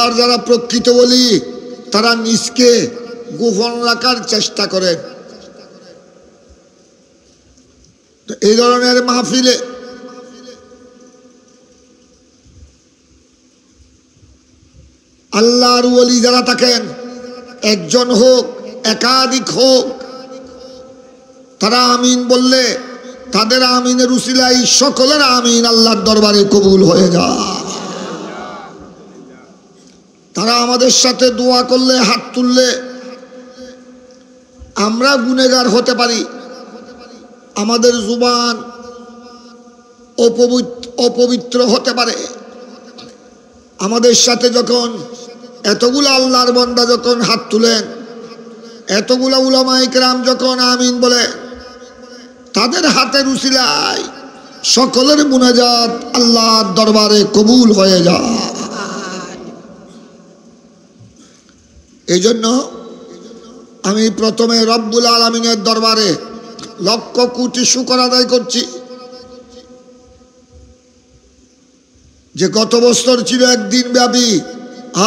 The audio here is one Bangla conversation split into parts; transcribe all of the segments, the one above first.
এবার যারা প্রকৃত ওলি তারা নিজকে গোপন রাখার চেষ্টা করেন। এই ধরনের মাহফিলে আল্লাহর ওলি যারা থাকেন, একজন হোক একাধিক হোক, তারা আমিন বললে তাদের আমিনের উসিলায় সকলের আমিন আল্লাহর দরবারে কবুল হয়ে যায়। তারা আমাদের সাথে দোয়া করলে, হাত তুললে আমরা গুনেগার হতে পারি, আমাদের জুবান অপবিত্র হতে পারে। আমাদের সাথে যখন এতগুলো আল্লাহর বান্দা যখন হাত তুলেন, এতগুলো উলামায়ে কেরাম যখন আমিন বলে, তাদের হাতের উসিলায় সকলের মুনাজাত আল্লাহর দরবারে কবুল হয়ে যায়। এই জন্য আমি প্রথমে রব্বুল আলামিনের দরবারে লক্ষ কোটি শুকর আদায় করছি যে গত বছর ছিল একদিন ব্যাপী,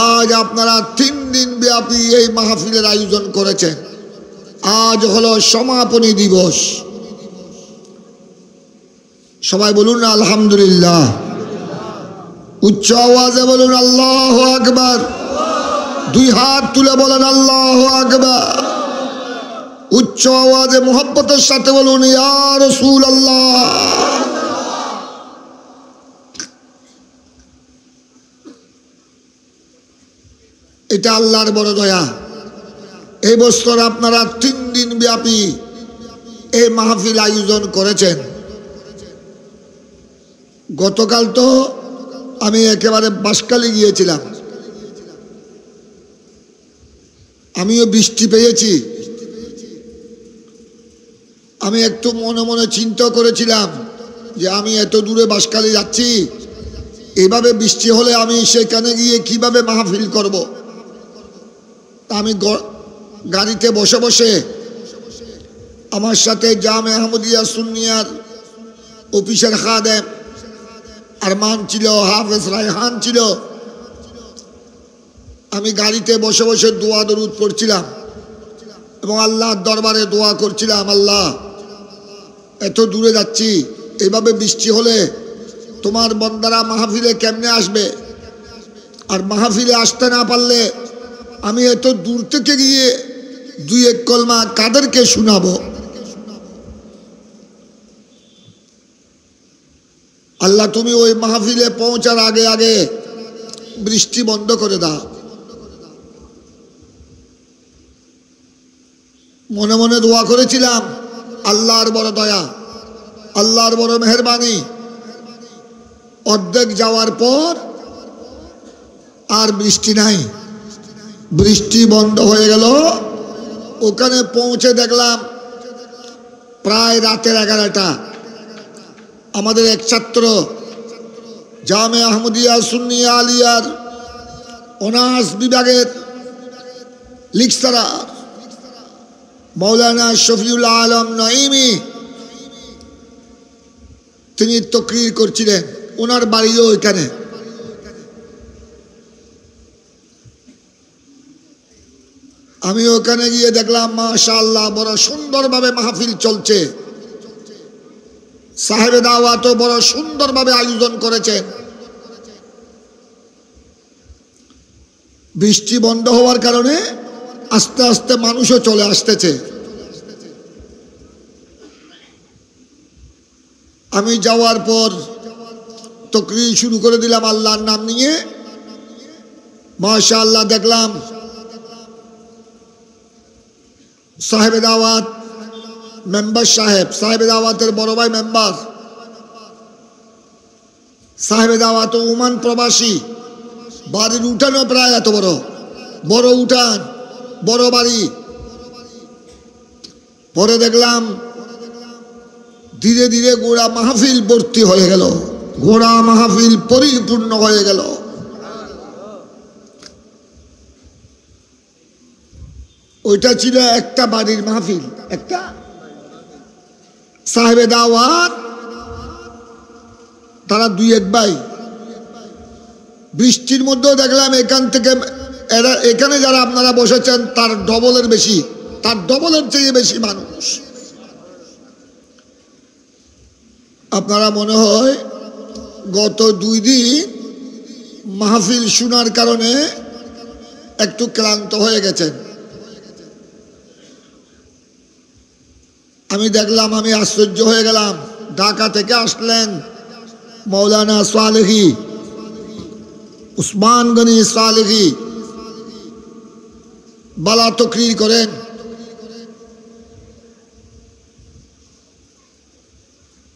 আজ আপনারা 3 দিন ব্যাপী এই মাহফিলের আয়োজন করেছেন। আজ হলো সমাপনী দিবস। সবাই বলুন আলহামদুলিল্লাহ, উচ্চ আওয়াজে বলুন আল্লাহু আকবার, 2 হাত তুলে বলেন আল্লাহু আকবার, উচ্চ আওয়াজে মুহাব্বতের সাথে বলুন ইয়া রাসূলুল্লাহ। এটা আল্লাহর বড় দয়া। এই বছর আপনারা 3 দিন ব্যাপী এই মাহফিল আয়োজন করেছেন। গতকাল তো আমি একেবারে বাঁশখালী গিয়েছিলাম, আমিও বৃষ্টি পেয়েছি। আমি একটু মনে মনে চিন্তা করেছিলাম যে আমি এত দূরে বাঁশখালী যাচ্ছি, এভাবে বৃষ্টি হলে আমি সেখানে গিয়ে কিভাবে মাহফিল করব। আমি গাড়িতে বসে বসে আমার সাথে জামে আহমদিয়া সুন্নিয়ার অফিসার খাদেম আরমান ছিল, হাফেজ রায়হান ছিল। আমি গাড়িতে বসে বসে দোয়া দরুদ পড়ছিলাম এবং আল্লাহর দরবারে দোয়া করছিলাম, আল্লাহ এত দূরে যাচ্ছি, এভাবে বৃষ্টি হলে তোমার বান্দারা মাহফিলে কেমনে আসবে? আর মাহফিলে আসতে না পারলে আমি এত দূর থেকে গিয়ে 2-1 কলমা কাদেরকে শোনাবো? আল্লাহ তুমি ওই মাহফিলে পৌঁছার আগে আগে বৃষ্টি বন্ধ করে দাও। মনে মনে দোয়া করেছিলাম, আল্লাহর বড় দয়া, আল্লাহর বড় মেহেরবানি। অর্ধেক যাওয়ার পর আর বৃষ্টি নাই, বৃষ্টি বন্ধ হয়ে গেল। ওখানে পৌঁছে দেখলাম প্রায় রাতের 11টা। আমাদের এক ছাত্র জামে আহমদিয়া সুন্নিয়া আলিয়ার অনার্স বিভাগের লেকচারার মৌলানা শফিউল আলম নঈমি, তিনি তাকরীর করছিলেন, ওনার বাড়িও এখানে। আমি ওখানে গিয়ে দেখলাম মাশাআল্লাহ বড় সুন্দরভাবে মাহফিল চলছে। সাহেবে দাওয়াতও বড় সুন্দরভাবে আয়োজন করেছেন। বৃষ্টি বন্ধ হওয়ার কারণে আস্তে আস্তে মানুষও চলে আসতেছে। আমি যাওয়ার পর তাকরীর শুরু করে দিলাম আল্লাহর নাম নিয়ে। মাশাআল্লাহ দেখলাম সাহেবে দাওয়াত মেম্বার সাহেব, সাহেবে দাওয়াতের বড় ভাই মেম্বার, সাহেবে দাওয়াত ওমান প্রবাসী, বাড়ির উঠানও প্রায় এত বড় বড় উঠান, বড় বাড়ি। পরে দেখলাম ধীরে ধীরে গোড়া মাহফিল ভর্তি হয়ে গেল, গোড়া মাহফিল পরিপূর্ণ হয়ে গেল। ওইটা ছিল একটা বাড়ির মাহফিল, একটা সাহেবে দাওয়াত, তারা 2-1 ভাই বৃষ্টির মধ্যেও দেখলাম এখান থেকে এখানে যারা আপনারা বসেছেন তার ডবলের বেশি, তার ডবলের চেয়ে বেশি মানুষ। আপনারা মনে হয় গত 2 দিন মাহফিল শোনার কারণে একটু ক্লান্ত হয়ে গেছেন। আমি দেখলাম, আমি আশ্চর্য হয়ে গেলাম। ঢাকা থেকে আসলেন মৌলানা সালেহি, উসমান গনি সালেহি, বালা তকরির করেন।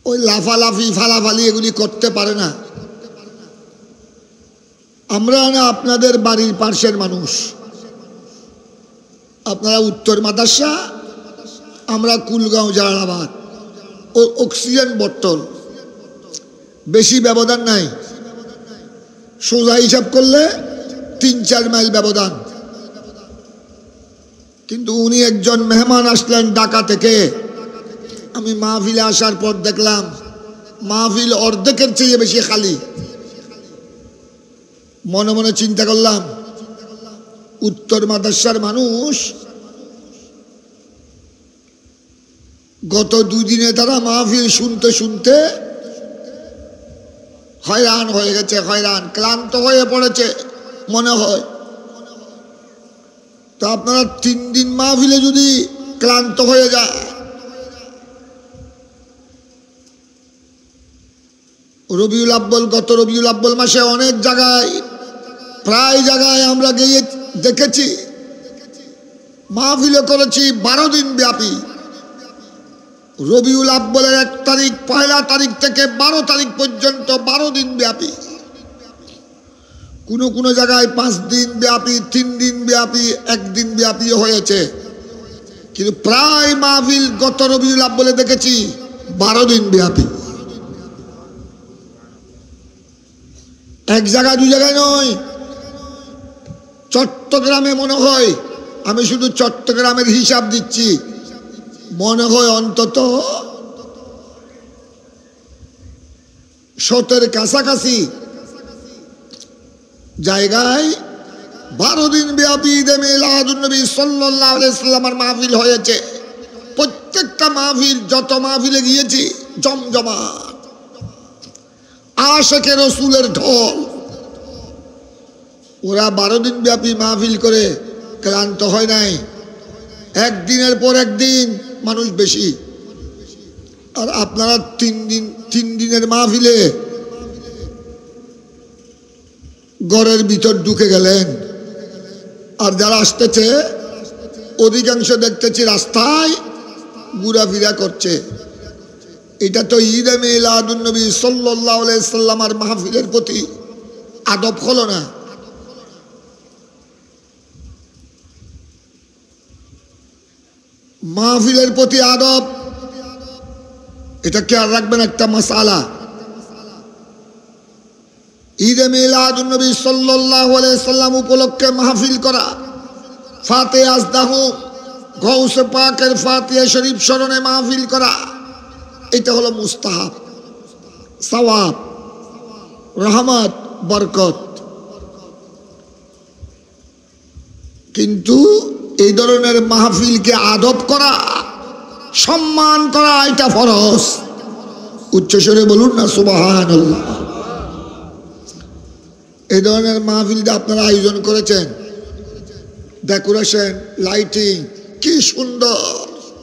ওই লাফালাফি ফালাফালি এগুলি করতে পারে না। আমরা না আপনাদের বাড়ির পার্শ্বের মানুষ, আপনারা উত্তর মাদ্রাসা, আমরা কুলগাঁও জালালাবাদ, ও অক্সিজেন বটল, বেশি ব্যবধান নাই। সোজা হিসাব করলে 3-4 মাইল ব্যবধান। কিন্তু উনি একজন মেহমান আসলেন ঢাকা থেকে। আমি মাহফিলে আসার পর দেখলাম মাহফিল অর্ধেকের চেয়ে বেশি খালি। মনে মনে চিন্তা করলাম, উত্তর মাদ্রাসার মানুষ গত 2 দিনে তারা মাহফিল শুনতে শুনতে হয়রান হয়ে গেছে, হয়রান, ক্লান্ত হয়ে পড়েছে মনে হয়। তো আপনারা 3 দিন মাহফিলে যদি ক্লান্ত হয়ে যায়, রবিউল আব্বল, গত রবিউল আব্বল মাসে অনেক জায়গায়, প্রায় জায়গায় আমরা গিয়ে দেখেছি, মাহফিলে করেছি 12 দিন ব্যাপী। রবিউল আব্বলের 1 তারিখ, 1 তারিখ থেকে 12 তারিখ পর্যন্ত 12 দিন ব্যাপী। কোনো কোনো জায়গায় 5 দিন ব্যাপী, 3 দিন ব্যাপী, 1 দিন ব্যাপী হয়েছে। কিন্তু প্রায় মাহফিল গত রবিউল আব্বলে দেখেছি 12 দিন ব্যাপী। এক জায়গায় 2 জায়গায় নয়, চট্টগ্রামে মনে হয়, আমি শুধু চট্টগ্রামের হিসাব দিচ্ছি, মনে হয় অন্তত 70 কাছাকাছি জায়গায় 12 দিন ব্যাপী ঈদে মিলাদুন্নবী সাল্লাল্লাহু আলাইহি ওয়াসাল্লামের মাহফিল হয়েছে। প্রত্যেকটা মাহফিল, যত মাহফিলে গিয়েছি, জমজমাট, আশিকে রসুলের ঢল। ওরা 12 দিন ব্যাপী মাহফিল করে ক্লান্ত হয় নাই। একদিনের পর একদিন মানুষ বেশি। আর আপনারা 3 দিনের মাহফিলে ঘরের ভিতর ঢুকে গেলেন। আর যারা আসতেছে অধিকাংশ দেখতেছি রাস্তায় ঘোরাফেরা করছে। এটা তো ঈদে মিলাদুন্নবী সাল্লাল্লাহু আলাইহি ওয়াসাল্লামের মাহফিলের প্রতি আদব হলো না। মাহফিলের প্রতি আদব, এটা খেয়াল রাখবেন একটা মাসালা। ঈদে মিলাদুন্নবী সাল্লাল্লাহু আলাইহি ওয়াসাল্লাম উপলক্ষে মাহফিল করা, ফাতিহা আজদাহ, গৌসে পাকের ফাতিহা শরীফ স্মরণে মাহফিল করা, এটা হলো মুস্তাহাব, সওয়াব, রহমত, বরকত। কিন্তু এই ধরনের মাহফিলকে আদব করা, সম্মান করা, এটা ফরজ। উচ্চস্বরে বলুন না সুবহানাল্লাহ। এই ধরনের মাহফিলটা আপনারা আয়োজন করেছেন, ডেকোরেশন, লাইটিং, কি সুন্দর,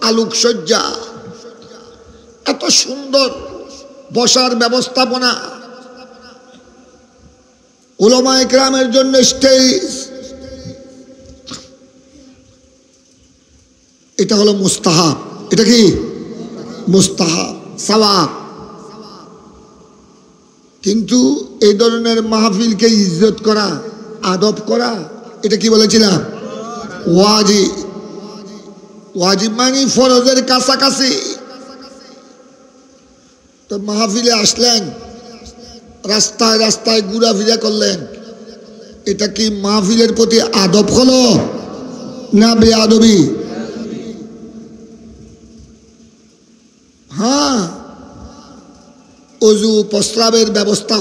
আলোকসজ্জা, এত সুন্দর বসার ব্যবস্থাপনা, উলামায়ে কেরামের জন্য স্টেজ, এটা হলো মুস্তাহাব। এটা কি মুস্তাহাব, সওয়াব। কিন্তু এই ধরনের মাহফিলকে ইজ্জত করা, আদব করা, এটা কি বলেছিলাম? ওয়াজিব। ওয়াজিব মানে ফরজের কাছাকাছি। তো মাহফিলে আসলেন, রাস্তায় রাস্তায় ঘোরাফেরা করলেন, এটা কি মাহফিলের প্রতি আদব হলো না বেআদবি? হ্যাঁ, অজু প্রস্রাবের ব্যবস্থা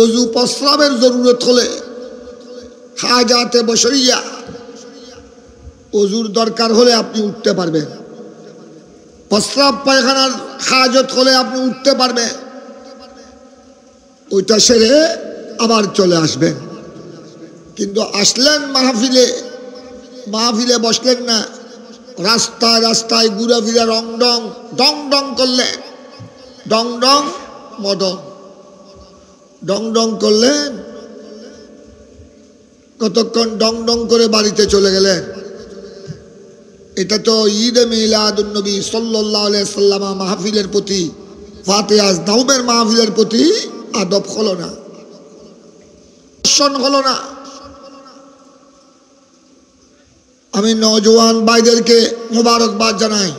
অজু প্রস্রাবের জরুরত হলে, হাজাতে বশরিয়া, অজুর দরকার হলে আপনি উঠতে পারবেন। প্রস্রাব পায়খানার হাজত হলে আপনি উঠতে পারবেন, ওইটা সেরে আবার চলে আসবেন। কিন্তু আসলেন মাহফিলে, মাহফিলে বসলেন না, রাস্তায় রাস্তায় ঘুরে ফিরে রং ডং ডং ডং করলেন, ডং ডং মদন ডং ডং করলেন, কতক্ষণ ডং ডং করে বাড়িতে চলে গেলেন। এটা তো ঈদে মিলাদুন নবী সাল্লাল্লাহু আলাইহি সাল্লাম মাহফিলের প্রতি, ফাতিহা দাউমের মাহফিলের প্রতি আদব হলো না, হলো না। আমি নওজোয়ান ভাইদেরকে মোবারকবাদ জানাই।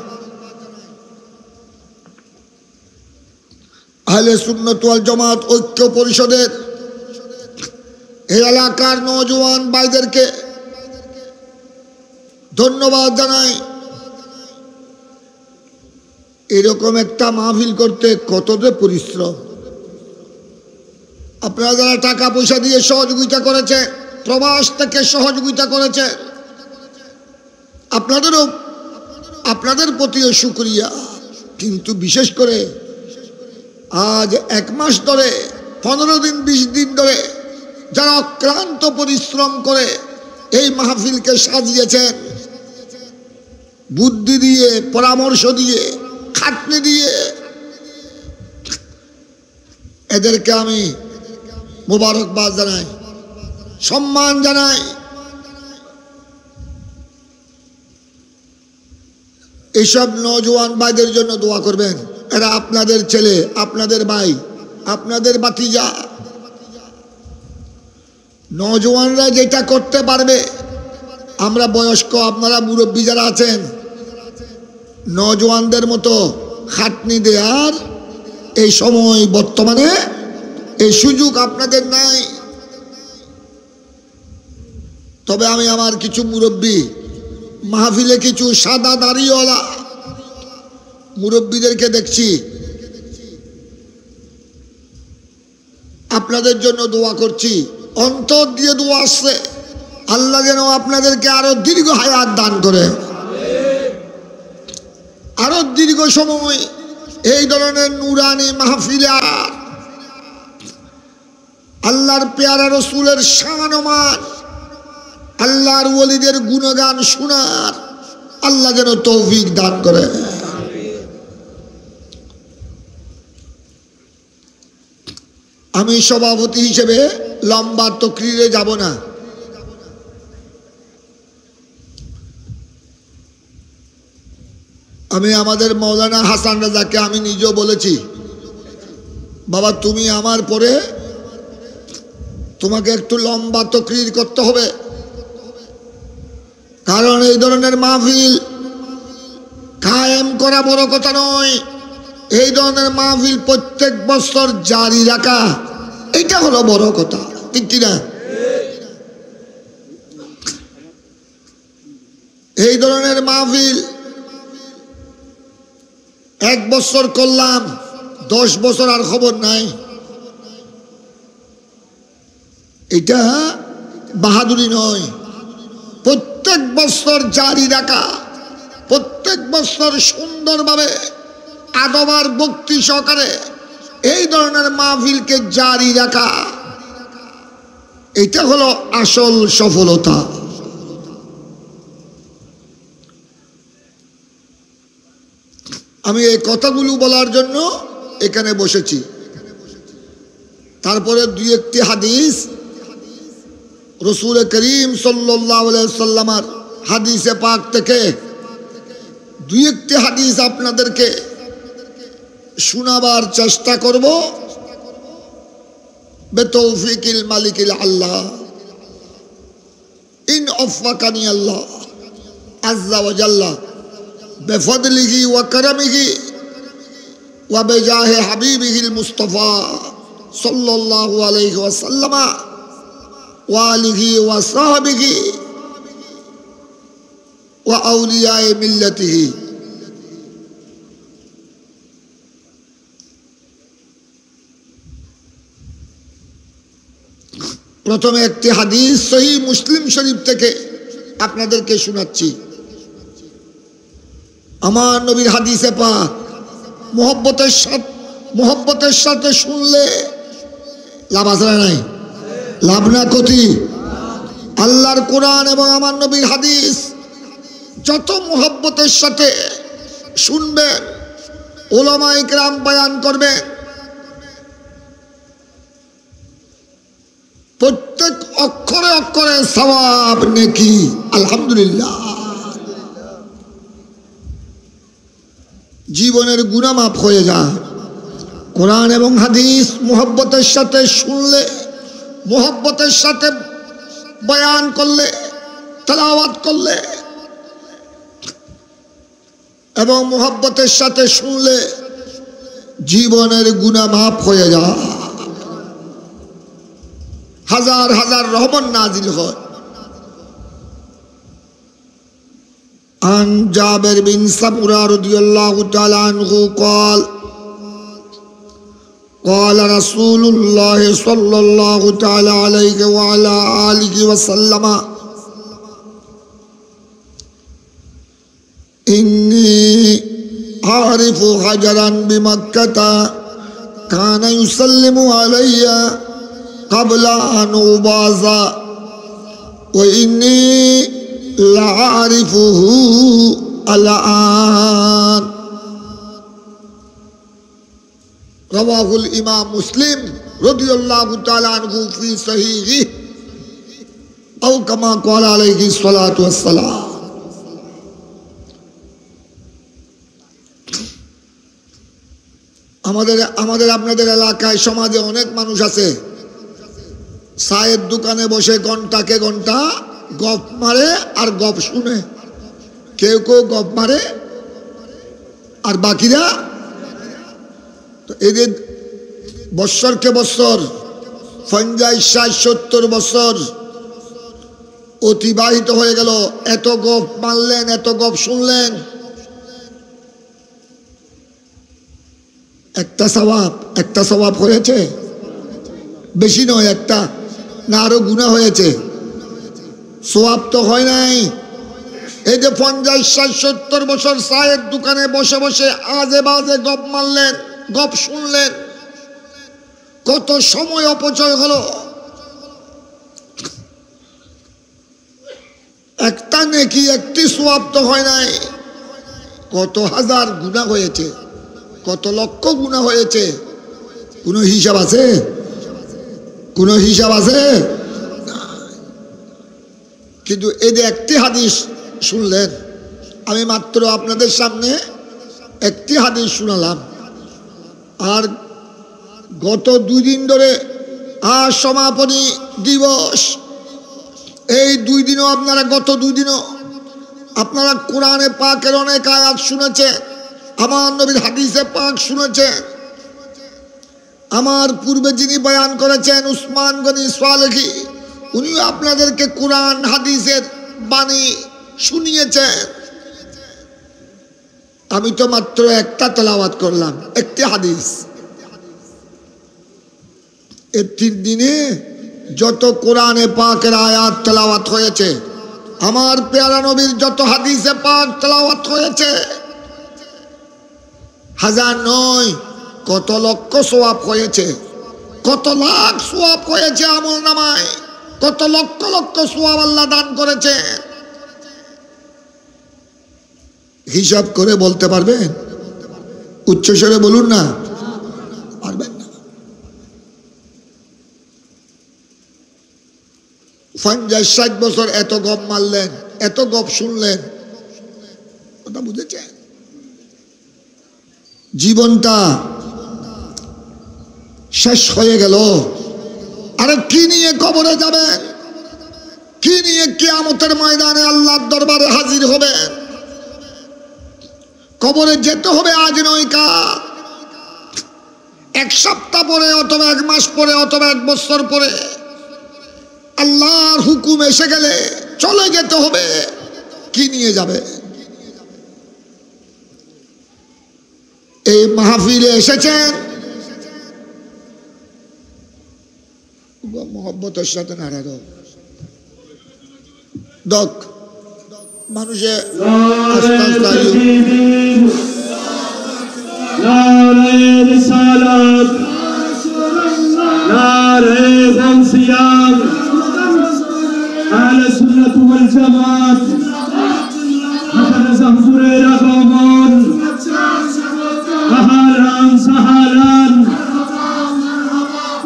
আহলে সুন্নাত ওয়াল জামাত ঐক্য পরিষদের এই এলাকার নওজোয়ান ভাইদেরকে ধন্যবাদ জানাই। এরকম একটা মাহফিল করতে কত যে পরিশ্রম। আপনারা যারা টাকা পয়সা দিয়ে সহযোগিতা করেছে, প্রবাস থেকে সহযোগিতা করেছে, আপনাদেরও, আপনাদের প্রতিও শুকরিয়া। কিন্তু বিশেষ করে আজ 1 মাস ধরে, 15 দিন 20 দিন ধরে যারা অক্লান্ত পরিশ্রম করে এই মাহফিলকে সাজিয়েছেন, বুদ্ধি দিয়ে, পরামর্শ দিয়ে, খাটনি দিয়ে, এদেরকে আমি মোবারকবাদ জানাই, সম্মান জানাই। এইসব নওজোয়ান ভাইদের জন্য দোয়া করবেন। এরা আপনাদের ছেলে, আপনাদের ভাই, আপনাদের ভাতিজা। নওজোয়ানরা যেটা করতে পারবে, আমরা বয়স্ক, আপনারা মুরব্বী যারা আছেন, নওজোয়ানদের মতো খাটনি দেওয়ার এই সময়, বর্তমানে এই সুযোগ আপনাদের নাই। তবে আমি আমার কিছু মুরব্বী, মাহফিলে কিছু সাদা দাড়িওয়ালা মুরব্বীদেরকে দেখছি, আপনাদের জন্য দোয়া করছি, অন্তর দিয়ে দোয়া আসছে। আল্লাহ যেন আপনাদেরকে আরো দীর্ঘ হায়াত দান করে, আরো দীর্ঘ সময় এই ধরনের নুরানি মাহফিলে আল্লাহর পেয়ারা রসুলের শান ও মান, আল্লাহর ওলিদের গুণগান শোনার আল্লাহ যেন তৌফিক দান করে। আমি সভাপতি হিসেবে লম্বা তকরিরে যাব না। আমি আমাদের মৌলানা হাসান রাজাকে আমি নিজেও বলেছি, বাবা তুমি আমার পরে তোমাকে একটু লম্বা তকরির করতে হবে, কারণ এই ধরনের মাহফিল কায়েম করা বড় কথা নয়, এই ধরনের মাহফিল প্রত্যেক বছর জারি রাখা, এটা হলো বড় কথা, ঠিক কিনা? এই ধরনের মাহফিল 1 বছর করলাম, 10 বছর আর খবর নাই, এটা বাহাদুরি নয়। প্রত্যেক বছর জারি রাখা, প্রত্যেক বছর সুন্দরভাবে আদব আর ভক্তি সহকারে এই ধরনের মাহফিলকে জারি রাখা, এটা হলো আসল সফলতা। আমি এই কথাগুলো বলার জন্য এখানে বসেছি। তারপরে 2-1টি হাদিস রসুল করিম সাল্লাল্লাহু আলাইহি সাল্লামের হাদিসে পাক থেকে 2-1টি হাদিস আপনাদেরকে শোনাবার চেষ্টা করব বেতৌফিকিল মালিকিল আল্লাহ। ইন ওয়াফাকানি আল্লাহ আযজা ওয়া জাল্লা বিফদলিহি ওয়া কারামিহি ওয়া বিজাহি হাবিবিহিল মুস্তাফা সাল্লাল্লাহু আলাইহি ওয়াসাল্লাম ওয়া আলিহি ওয়া সাহবিহি ওয়া আউলিয়ায়ে মিল্লাতিহি। প্রথমে একটি হাদিস সহিহ মুসলিম শরীফ থেকে আপনাদেরকে শোনাচ্ছি। আমার নবীর হাদিসে পাক, মোহব্বতের সাথে শুনলে লাভ আছে না নাই? লাভ না ক্ষতি? আল্লাহর কোরআন এবং আমার নবীর হাদিস যত মোহব্বতের সাথে শুনবেন, উলামায়ে কেরাম বয়ান করবেন, প্রত্যেক অক্ষরে অক্ষরে সওয়াব নেকি। আলহামদুলিল্লাহ। জীবনের গুনাহ মাফ হয়ে যায়। কোরআন এবং হাদিস মোহব্বতের সাথে শুনলে, মোহব্বতের সাথে বয়ান করলে, তেলাওয়াত করলে এবং মোহব্বতের সাথে শুনলে জীবনের গুনাহ মাফ হয়ে যায়, হাজার হাজার রহমত নাজিল হয়। عن جابر بن سمرة رضي الله تعالى عنه قال قال رسول الله صلى الله تعالى عليه وعلى آله وسلم إني أعرف حجرا بمكة كان يسلم علي قبل أن أبعث وإني لأعرفه الآن رواه الإمام مسلم رضي الله تعالى عنه في صحيحه أو كما قال عليه الصلاة والسلام। আমাদের আপনাদের এলাকায় সমাজে অনেক মানুষ আছে, চায়ের দোকানে বসে ঘন্টাকে ঘন্টা গপ মারে আর গপ শুনে। কেউ কেউ গপ মারে আর বাকিরা তো এদের বৎসরকে বৎসর 50, 60, 70 বছর অতিবাহিত হয়ে গেল, এত গপ মারলেন, এত গপ শুনলেন, একটা সওয়াব হয়েছে? বেশি নয়, একটা না আরো গুনাহ হয়েছে? সওয়াব তো হয় নাই। এই যে 50, 60, 70 বছর চায়ের দোকানে বসে বসে আজে বাজে গপ মারলেন, গপ শুনলেন, কত সময় অপচয় হলো। একটা নেকি, একটি সওয়াব তো হয় নাই, কত হাজার গুনাহ হয়েছে, কত লক্ষ গুনাহ হয়েছে। কোনো হিসাব আছে? কোনো হিসাব আছে? কিন্তু এই যে একটি হাদিস শুনলেন, আমি মাত্র আপনাদের সামনে একটি হাদিস শুনালাম, আর গত 2 দিন ধরে আজ সমাপনী দিবস, এই 2 দিনও আপনারা, গত 2 দিনও আপনারা কোরআনে পাকের অনেক আয়াত শুনেছেন, আমার নবীর হাদিসে পাক শুনেছেন। আমার পূর্বে যিনি বয়ান করেছেন উসমান গনি সালেহি, উনিও আপনাদেরকে কোরআন হাদিসের বাণী শুনিয়েছেন। আমি তো মাত্র একটা তেলাওয়াত করলাম, একটি হাদিস। এই 3 দিনে যত কোরআনে পাকের আয়াত তেলাওয়াত হয়েছে, আমার পেয়ারা নবীর যত হাদিসে পাক তেলাওয়াত হয়েছে, হাজার নয়, কত লক্ষ সওয়াব হয়েছে, কত লাখ সওয়াব হয়েছে আমল নামায়, কত লক্ষ লক্ষ সওয়াব আল্লাহ দান করেছে। হিসাব করে বলতে পারবেন? উচ্চস্বরে বলুন না, পারবেন না। 50, 60 বছর এত গপ মারলেন, এত গপ শুনলেন, কথা বুঝেছেন? জীবনটা শেষ হয়ে গেল। আর কি নিয়ে কবরে যাবেন? কি নিয়ে কিয়ামতের ময়দানে আল্লাহর দরবারে হাজির হবেন? কবরে যেতে হবে আজ নয় কাল, 1 সপ্তাহ পরে, অথবা 1 মাস পরে, অথবা 1 বছর পরে আল্লাহর হুকুম এসে গেলে চলে যেতে হবে। কি নিয়ে যাবে? এই মাহফিলে এসেছেন, মহব্বতের সাথে নাড়া দাও দক মানুষে আস্তে আস্তে নারে রিসালাত নারে গাউসিয়াত আহলে সুন্নাত ওয়াল জামাত মাদ্রাসা হুজুরের আগমন আহলান সাহালান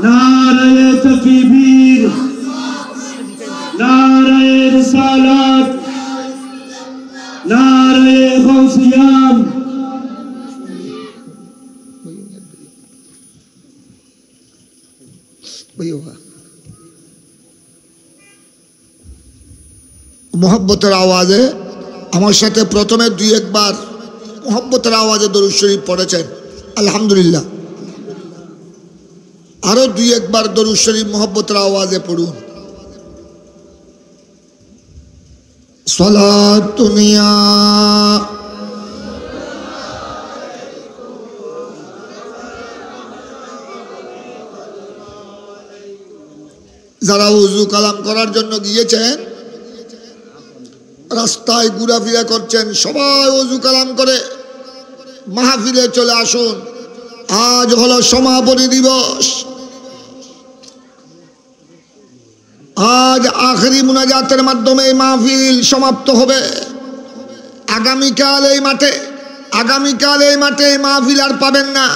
নারে তাকবীর নারে রিসালাত নারে গাউসিয়াত मोहब्बतेर आवाजे আমার সাথে প্রথমে দুই একবার मोहब्बतेर आवाजे দরুদ শরীফ পড়েছেন আলহামদুলিল্লাহ আরো দুই একবার দরুদ শরীফ मोहब्बतेर आवाजे পড়ুন সালাতুনিয়া যারা ওযু কালাম করার জন্য গিয়েছেন রাস্তায় ঘোরাফেরা করছেন সবাই ওযু কালাম করে মাহফিলে চলে আসুন আজ হলো সমাপনী দিবস আজ আখেরি মুনাজাতের মাধ্যমে এই মাহফিল সমাপ্ত হবে আগামীকাল এই মাঠে এই মাহফিল আর পাবেন না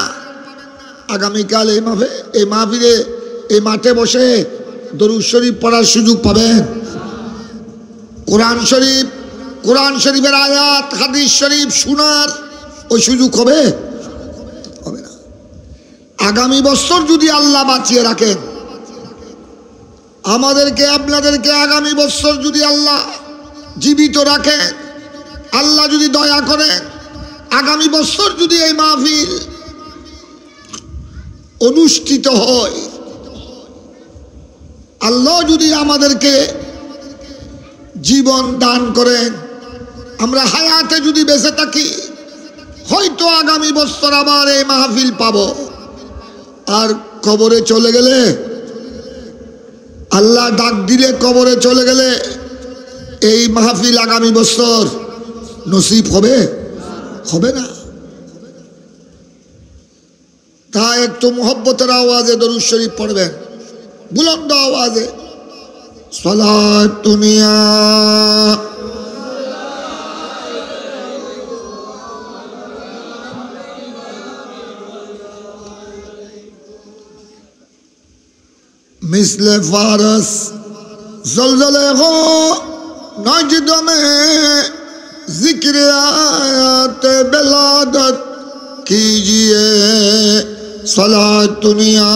আগামীকাল এই মাহফিলে এই মাঠে বসে দরুদ শরীফ পড়ার সুযোগ পাবেন কোরআন শরীফের আয়াত হাদিস শরীফ শোনার ওই সুযোগ হবে না আগামী বছর যদি আল্লাহ বাঁচিয়ে রাখেন আমাদেরকে আপনাদেরকে আগামী বছর যদি আল্লাহ জীবিত রাখেন আল্লাহ যদি দয়া করেন আগামী বছর যদি এই মাহফিল অনুষ্ঠিত হয় আল্লাহ যদি আমাদেরকে জীবন দান করেন আমরা হায়াতে যদি বেঁচে থাকি হয়তো আগামী বছর আবার এই মাহফিল পাবো আর কবরে চলে গেলে আল্লাহ ডাক দিলে কবরে চলে গেলে এই মাহফিল আগামী বছর নসিব হবে না তাই একটু মোহব্বতের আওয়াজে দরুদ শরীফ পড়বেন বুলন্দ আওয়াজে সালাতুনিয়া मिसले फारस ज़लज़ले हो नजद में जिक्र आयत बिलादत कीजिए सलातुनिया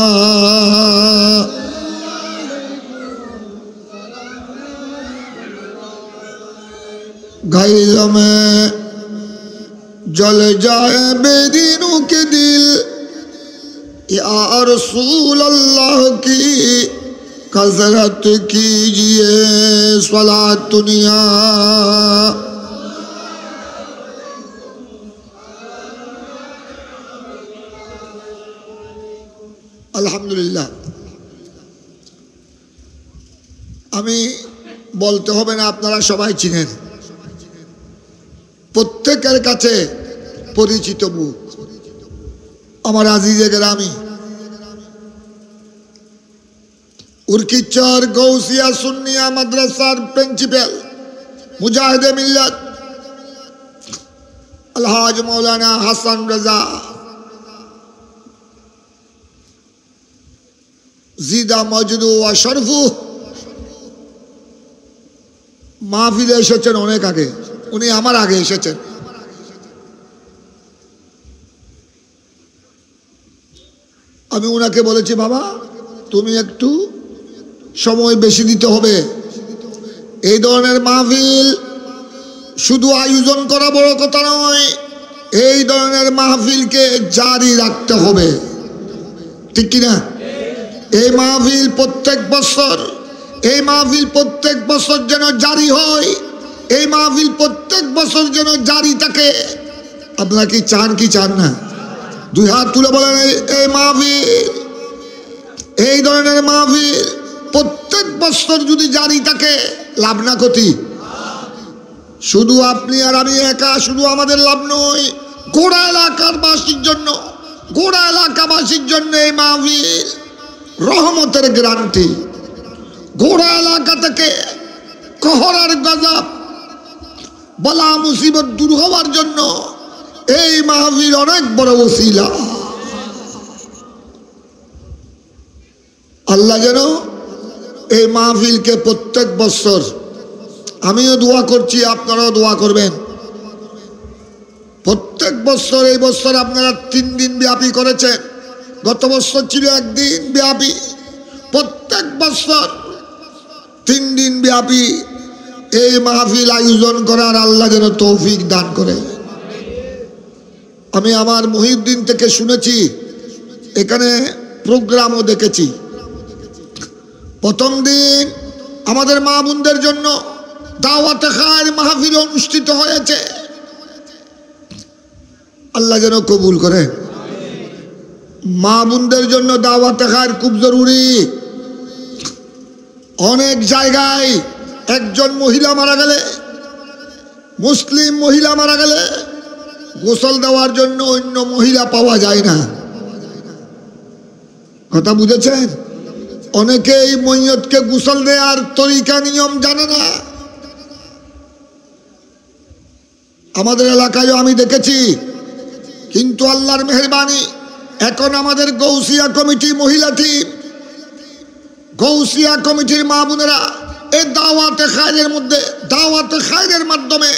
घायल में जल जाए बेदीनों के दिल या रसूल अल्लाह की कसरत कीजिए सलातुनिया अल्हम्दुलिल्लाह আমি বলতে হবে না আপনারা সবাই চিনেন প্রত্যেকের কাছে পরিচিত মুখ আমার আজিজে গ্রামী উরকিচর গৌসিয়া সুন্নিয়া মাদ্রাসার প্রিন্সিপাল মুজাহিদে মিল্লাত আলহাজ মৌলানা হাসান রাজা জিদা মজদু ওয়া শরফু মাহফিলে এসেছেন অনেক আগে উনি আমার আগে এসেছেন আমি ওনাকে বলেছি বাবা তুমি একটু সময় বেশি দিতে হবে এই ধরনের মাহফিল শুধু আয়োজন করা বড় কথা নয় এই ধরনের মাহফিলকে জারি রাখতে হবে ঠিক কি না এই মাহফিল প্রত্যেক বছর যেন জারি হয় এই মাহফিল প্রত্যেক বছর যেন জারি থাকে আপনারা কি চান না দুই হাত তুলে বলেন এই মাহফিল এই ধরনের মাহফিল প্রত্যেক বছর যদি জারি থাকে লাভ না ক্ষতি? শুধু আপনি আর আমি একা, শুধু আমাদের লাভ নয়, গোড়া এলাকার বাসীর জন্য, গোড়া এলাকাবাসীর জন্য এই মাহফিল রহমতের গ্যারান্টি। গোড়া এলাকা থেকে কহরার গজব বলা মুসিবত দূর হওয়ার জন্য এই মাহফিল অনেক বড় ওসিলা। আল্লাহ যেন এই মাহফিলকে প্রত্যেক বছর, আমিও দোয়া করছি, আপনারাও দোয়া করবেন, প্রত্যেক বছর, এই বছর আপনারা 3 দিন ব্যাপী করেছেন, গত বছর ছিল 1 দিন ব্যাপী, প্রত্যেক বছর 3 দিন ব্যাপী এই মাহফিল আয়োজন করার আল্লাহ যেন তৌফিক দান করে। আমি আমার মুহিউদ্দিন থেকে শুনেছি, এখানে প্রোগ্রামও দেখেছি। প্রথম দিন আমাদের মা বোনদের জন্য দাওয়াতে খায়ের মাহফিল অনুষ্ঠিত হয়েছে, আল্লাহ যেন কবুল করে। মা বোনদের জন্য দাওয়াতে খায়ের খুব জরুরি। অনেক জায়গায় একজন মহিলা মারা গেলে, মুসলিম মহিলা মারা গেলে গোসল দেওয়ার জন্য অন্য মহিলা পাওয়া যায় না। কথা বুঝেছেন? অনেকেই মইয়তকে গোসল দেওয়ার তরিকা নিয়ম জানে না। আমাদের এলাকায়ও আমি দেখেছি, কিন্তু আল্লাহর মেহেরবানি এখন আমাদের গৌসিয়া কমিটি মহিলা টিম, গৌসিয়া কমিটির মা বোনেরা এই দাওয়াতে খায়রের মধ্যে, দাওয়াতে খায়রের মাধ্যমে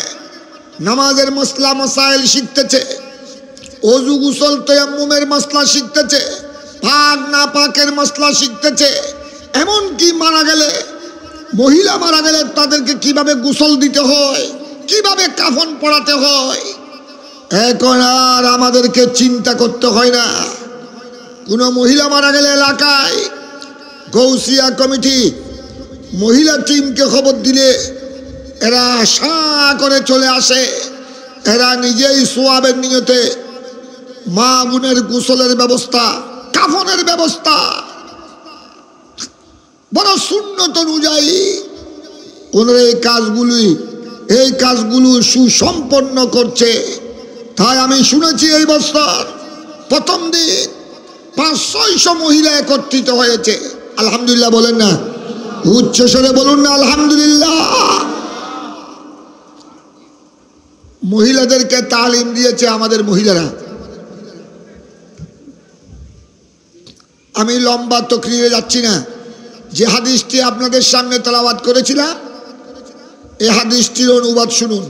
নামাজের মসলা মসাইল শিখতেছে, ওযু গোসল তায়াম্মুমের মসলা শিখতেছে, পাক না পাকের মসলা শিখতেছে। এমনকি মারা গেলে, মহিলা মারা গেলে তাদেরকে কিভাবে গোসল দিতে হয়, কিভাবে কাফন পরাতে হয়, এখন আর আমাদেরকে চিন্তা করতে হয় না। কোনো মহিলা মারা গেলে এলাকায় গৌসিয়া কমিটি মহিলা টিমকে খবর দিলে এরা আশা করে চলে আসে। এরা নিজেই সোয়াবের নিয়তে মা বোনের গোসলের ব্যবস্থা, কাফনের ব্যবস্থা বড় সুন্নত অনুযায়ী ওনারা এই কাজগুলো সুসম্পন্ন করছে। তাই আমি শুনেছি এই বছর প্রথম দিন 500-600 মহিলা একত্রিত হয়েছে। আলহামদুলিল্লাহ বলেন না, উচ্চস্বরে বলুন না আলহামদুলিল্লাহ। মহিলাদেরকে তালিম দিয়েছে আমাদের মহিলারা। আমি লম্বা তকরিরে যাচ্ছি না, যে হাদিসটি আপনাদের সামনে তেলাওয়াত করেছিলাম এই হাদিসটির অনুবাদ শুনুন।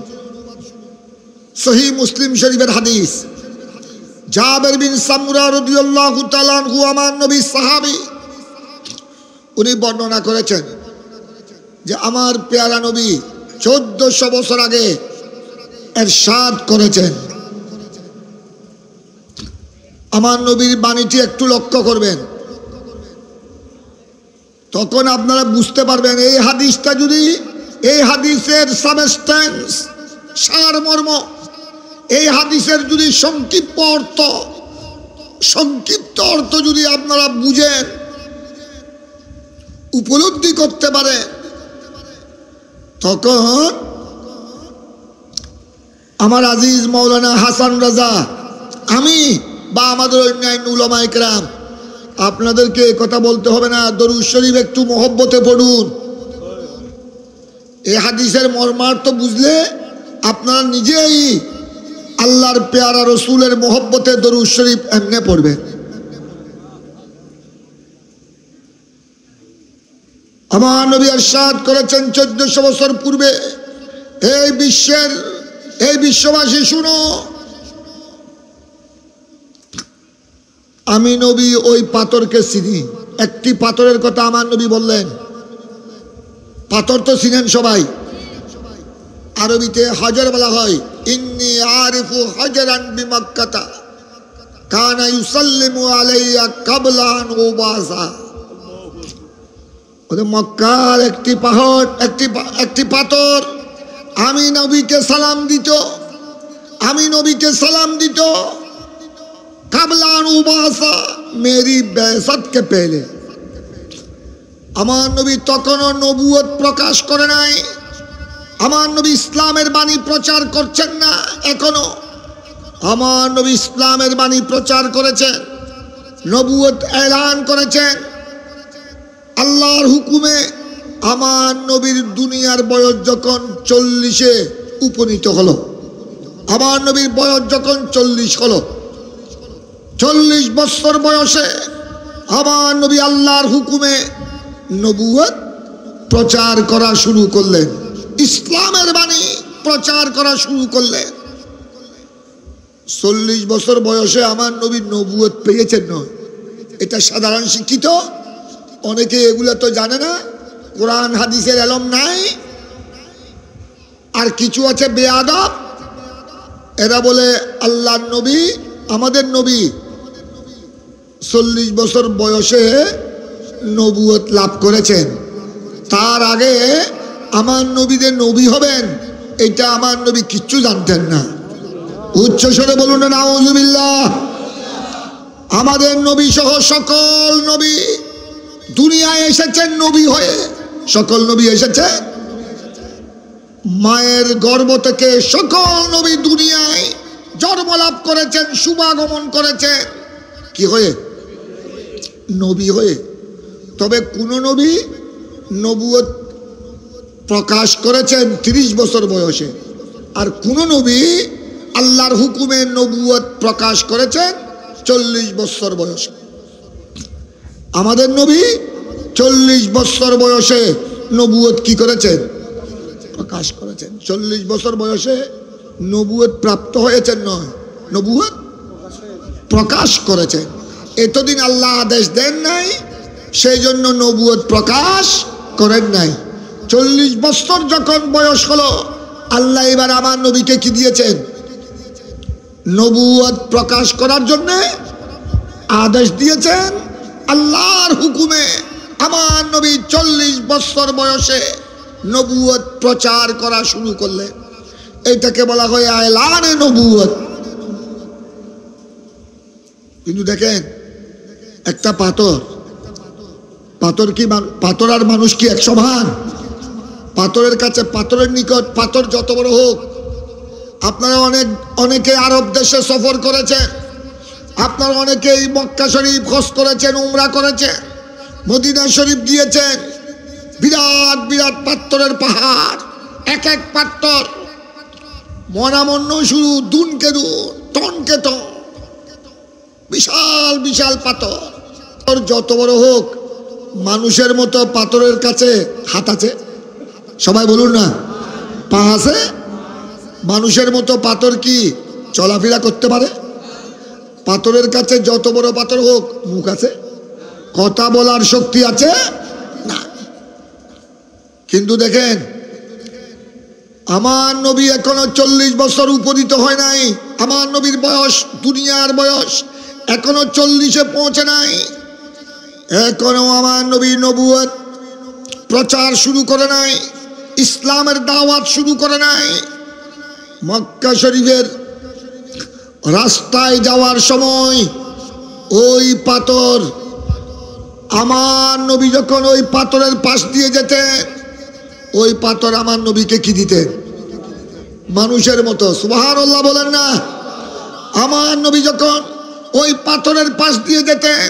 সহিহ মুসলিম শরীফের হাদিস, জাবের বিন সামুরা রাদিয়াল্লাহু তাআলা আনহু আমার নবী সাহাবী, উনি বর্ণনা করেছেন যে আমার পেয়ারা নবী 1400 বছর আগে ইরশাদ করেছেন। আমার নবীর বাণীটি একটু লক্ষ্য করবেন, তখন আপনারা বুঝতে পারবেন এই হাদিসটা যদি, এই হাদিসের সাবস্টেন্স, সারমর্ম, এই হাদিসের যদি সংক্ষিপ্ত অর্থ যদি আপনারা বুঝেন, উপলব্ধি করতে পারেন, তখন আমার আজিজ মাওলানা হাসান রাজা, আমি বা আমাদের অন্যান্য উলামায়ে কেরাম, আপনাদেরকে কথা বলতে হবে না। দরুদ শরীফ একটু মহব্বতে পড়ুন। এই হাদিসের মর্মার্থ বুঝলে আপনারা নিজেই আল্লাহর পেয়ারা রসুলের মহব্বতে দরুদ শরীফ এমনে পড়বেন। আমার নবী ইরশাদ করেছেন 1400 বছর পূর্বে, এই বিশ্ববাসী শুনো, আমি নবী ওই পাথরকে চিনি। একটি পাথরের কথা আমার নবী বললেন। পাথর তো চিনেন সবাই, আরবিতে হাজার বলা হয়। ইন্নী আরিফু হাজারান বিমাক্কাতা কানা ইউসাল্লিমু আলাইয়া ক্বাবলা আন উবাসা। ওদের মক্কার একটি পাহাড়, একটি পাথর আমি নবীকে সালাম দিত কাবলা আন উবাসা, মেরি বেসাত কে পহলে। আমার নবী তখনও নবুয়ত প্রকাশ করে নাই। আমার নবী ইসলামের বাণী প্রচার করছেন না এখনো। আমার নবী ইসলামের বাণী প্রচার করেছেন, নবুয়ত এলান করেছেন আল্লাহর হুকুমে। আমার নবীর দুনিয়ার বয়স যখন 40-এ উপনীত হলো, আমার নবীর বয়স যখন 40 হলো, 40 বছর বয়সে আমার নবী আল্লাহর হুকুমে নবুয়ত প্রচার করা শুরু করলেন, ইসলামের বাণী প্রচার করা শুরু করলেন। 40 বছর বয়সে আমার নবী নবুয়ত পেয়েছেন নয়, এটা সাধারণ শিক্ষিত অনেকে এগুলো তো জানে না, কোরআন হাদিসের এলম নাই। আর কিছু আছে বেয়াদব, এরা বলে আল্লাহর নবী, আমাদের নবী 40 বছর বয়সে নবুয়ত লাভ করেছেন, তার আগে আমার নবীদের নবী হবেন এটা আমার নবী কিচ্ছু জানতেন না। উচ্চ স্বরে বলুন না নাউজুবিল্লাহ। আমাদের নবী সহ সকল নবী দুনিয়ায় এসেছেন নবী হয়ে, সকল নবী এসেছেন মায়ের গর্ভ থেকে, সকল নবী দুনিয়ায় জন্ম লাভ করেছেন, শুভাগমন করেছেন কি হয়ে? নবী হয়ে। তবে কোন নবী নবুয়ত প্রকাশ করেছেন 30 বছর বয়সে, আর কোন নবী আল্লাহর হুকুমে নবুয়ত প্রকাশ করেছেন 40 বছর বয়সে। আমাদের নবী 40 বছর বয়সে নবুয়ত কি করেছেন? প্রকাশ করেছেন। 40 বছর বয়সে নবুয়ত প্রাপ্ত হয়েছেন নয়, নবুয়ত প্রকাশ করেছেন। এতদিন আল্লাহ আদেশ দেন নাই, সেই জন্য নবুয়ত প্রকাশ করেন নাই। 40 বছর যখন বয়স হলো, আল্লাহ এবার আমার নবীকে কি দিয়েছেন? নবুয়ত প্রকাশ করার জন্য আদেশ দিয়েছেন। আল্লাহর হুকুমে আমার নবী 40 বছর বয়সে নবুয়ত প্রচার করা শুরু করলেন। এইটাকে বলা হয় এলানে নবুয়ত। কিন্তু দেখেন, একটা পাথর কি পাথর আর মানুষ কি এক সমান? পাথরের কাছে, পাথরের নিকট, পাথর যত বড় হোক, আপনারা অনেকে আরব দেশে সফর করেছেন, আপনারা অনেকেই মক্কা শরীফ হজ করেছেন, উমরা করেছেন, মদিনা শরীফ গিয়েছেন। বিরাট বিরাট পাথরের পাহাড়, এক এক পাথর মনামন্য শুরু, দুনকে দুন, টনকে টন, বিশাল বিশাল পাথর। যত বড় হোক, মানুষের মতো পাথরের কাছে হাত আছে? সবাই বলুন না, পা আছে? মানুষের মতো পাথর কি চলাফেরা করতে পারে? পাথরের কাছে যত বড় পাথর হোক, মুখ আছে? কথা বলার শক্তি আছে? না। কিন্তু দেখেন, আমার নবী এখনো 40 বছর উপনীত হয় নাই। আমার নবীর বয়স, দুনিয়ার বয়স এখনো 40-এ পৌঁছে নাই। এখনো আমার নবী নবুয়ত প্রচার শুরু করে নাই, ইসলামের দাওয়াত শুরু করে নাই। মক্কা শরীফের রাস্তায় যাওয়ার সময় ওই পাথর, আমার নবী যখন ওই পাথরের পাশ দিয়ে যেতেন, ওই পাথর আমার নবীকে কি দিতেন? মানুষের মতো। সুবহানাল্লাহ বলেন না। আমার নবী যখন ওই পাথরের পাশ দিয়ে যেতেন,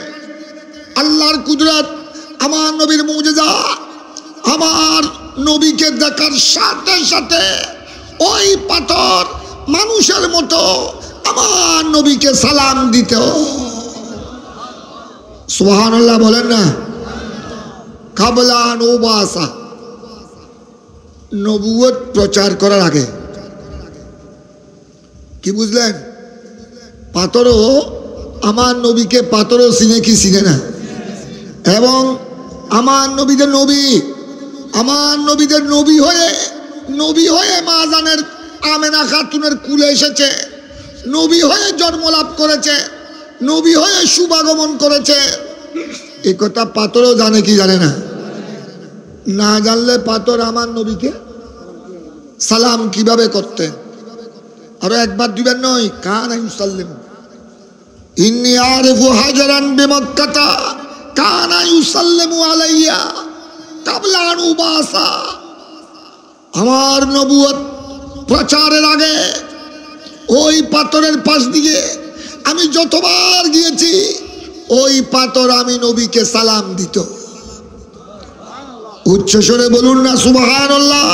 আল্লাহর কুদরত, আমার নবীর মুজিজা, আমার নবীকে দেখার সাথে সাথে ওই পাথর মানুষের মতো আমার নবীকে সালাম দিত। সুবহানাল্লাহ বলেন না। কাবলা নবাসা, নবুয়ত প্রচার করার আগে। কি বুঝলেন? পাথরও আমার নবীকে, পাথরও চিনে কি চিনে না? এবং আমার নবীদের নবী, আমার নবীদের নবী হয়ে মা জানের আমেনা খাতুনের কুলে এসেছে, নবী হয়ে জন্ম লাভ করেছে, নবী হয়ে শুভাগমন করেছে। এই কথা পাথরও জানে কি জানে না? না জানলে পাথর আমার নবীকে সালাম কিভাবে করতেন? আরো একবার দিবেন নয়, কানা ইউসাল্লিমু, ইন্নী আরিফু হাজারান বিমক্কাতা কানা ইউসাল্লিমু আলাইয়া কাবলা আন উবাসা, আমার নবুয়ত প্রচারের আগে ওই পাথরের পাশ দিয়ে আমি যতবার গিয়েছি ওই পাথর আমি নবীকে সালাম দিত। উচ্চস্বরে বলুন না সুবহানাল্লাহ।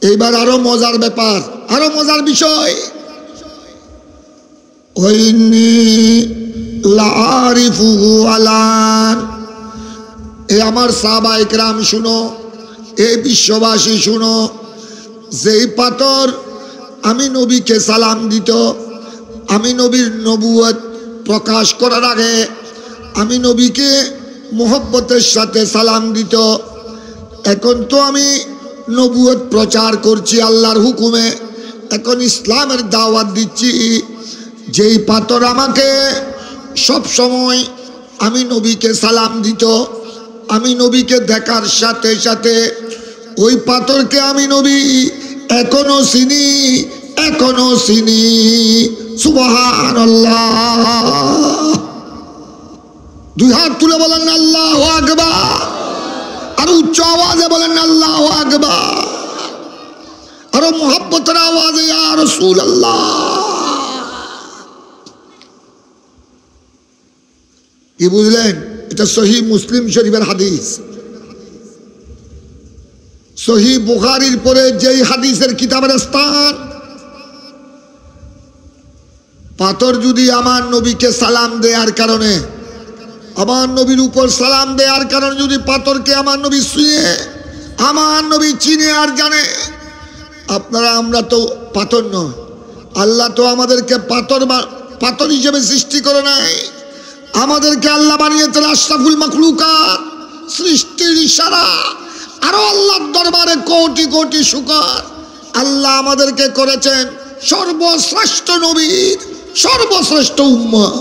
এইবার আরো মজার ব্যাপার, আরো মজার বিষয়। ওইনি লারিফুহু আলান, এ আমার সাহাবা ইকরাম শুনো, এই বিশ্ববাসী শুনো, যেই পাথর আমি নবীকে সালাম দিত, আমি নবীর নবুয়ত প্রকাশ করার আগে আমি নবীকে মোহব্বতের সাথে সালাম দিত, এখন তো আমি নবুয়ত প্রচার করছি আল্লাহর হুকুমে, এখন ইসলামের দাওয়াত দিচ্ছি, যেই পাথর আমাকে সব সময় আমি নবীকে সালাম দিত, আমি নবীকে দেখার সাথে সাথে ওই পাথরকে আমি নবী এখনো চিনি, এখনো চিনি। সুবহানাল্লাহ। দুই হাত তুলে বলেন আল্লাহু আকবার, আর উচ্চ আওয়াজে বলেন আল্লাহু আকবার, আরো মুহাব্বতের আওয়াজে ইয়া রাসূলুল্লাহ। কি বুঝলেন? এটা সহিহ মুসলিম শরীফের হাদিস। সহিহ বুখারীর পরে যেই হাদিসের কিতাবের স্থান, পাথর যদি আমার নবীকে সালাম দেওয়ার কারণে, আমার নবীর উপর সালাম দেওয়ার কারণে যদি পাথরকে আমার নবী শুয়ে, আমার নবী চিনে আর জানে, আপনারা আমরা তো পাথর নয়, আল্লাহ তো আমাদেরকে পাথর হিসেবে সৃষ্টি করে নাই, আমাদেরকে আল্লাহ বানিয়েছেন আশরাফুল মাখলুকাত, সৃষ্টির ইশারা। আরো আল্লাহর দরবারে কোটি কোটি শুকর, আল্লাহ আমাদেরকে করেছেন সর্বশ্রেষ্ঠ নবীর সর্বশ্রেষ্ঠ উম্মত।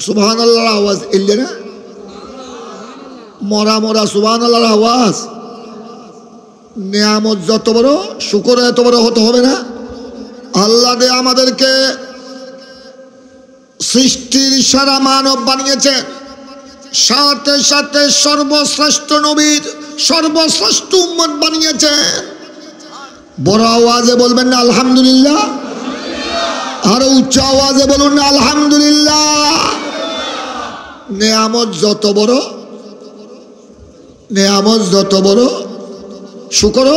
সুবহানাল্লাহর আওয়াজ এলে না? মরা মরা সুবহানাল্লাহর আওয়াজ। নিয়ামত যত বড়, শুকর এত বড় হতে হবে না? আল্লাহ দে আমাদেরকে সৃষ্টির সারা মানব বানিয়েছেন, সাথে সাথে সর্বশ্রেষ্ঠ নবীর সর্বশ্রেষ্ঠ উম্মত বানিয়েছেন। বড় আওয়াজে বলবেন না আলহামদুলিল্লাহ, আরো উচ্চ আওয়াজে বলুন না আলহামদুলিল্লাহ। নেয়ামত যত বড়, নেয়ামত যত বড়, শুকর।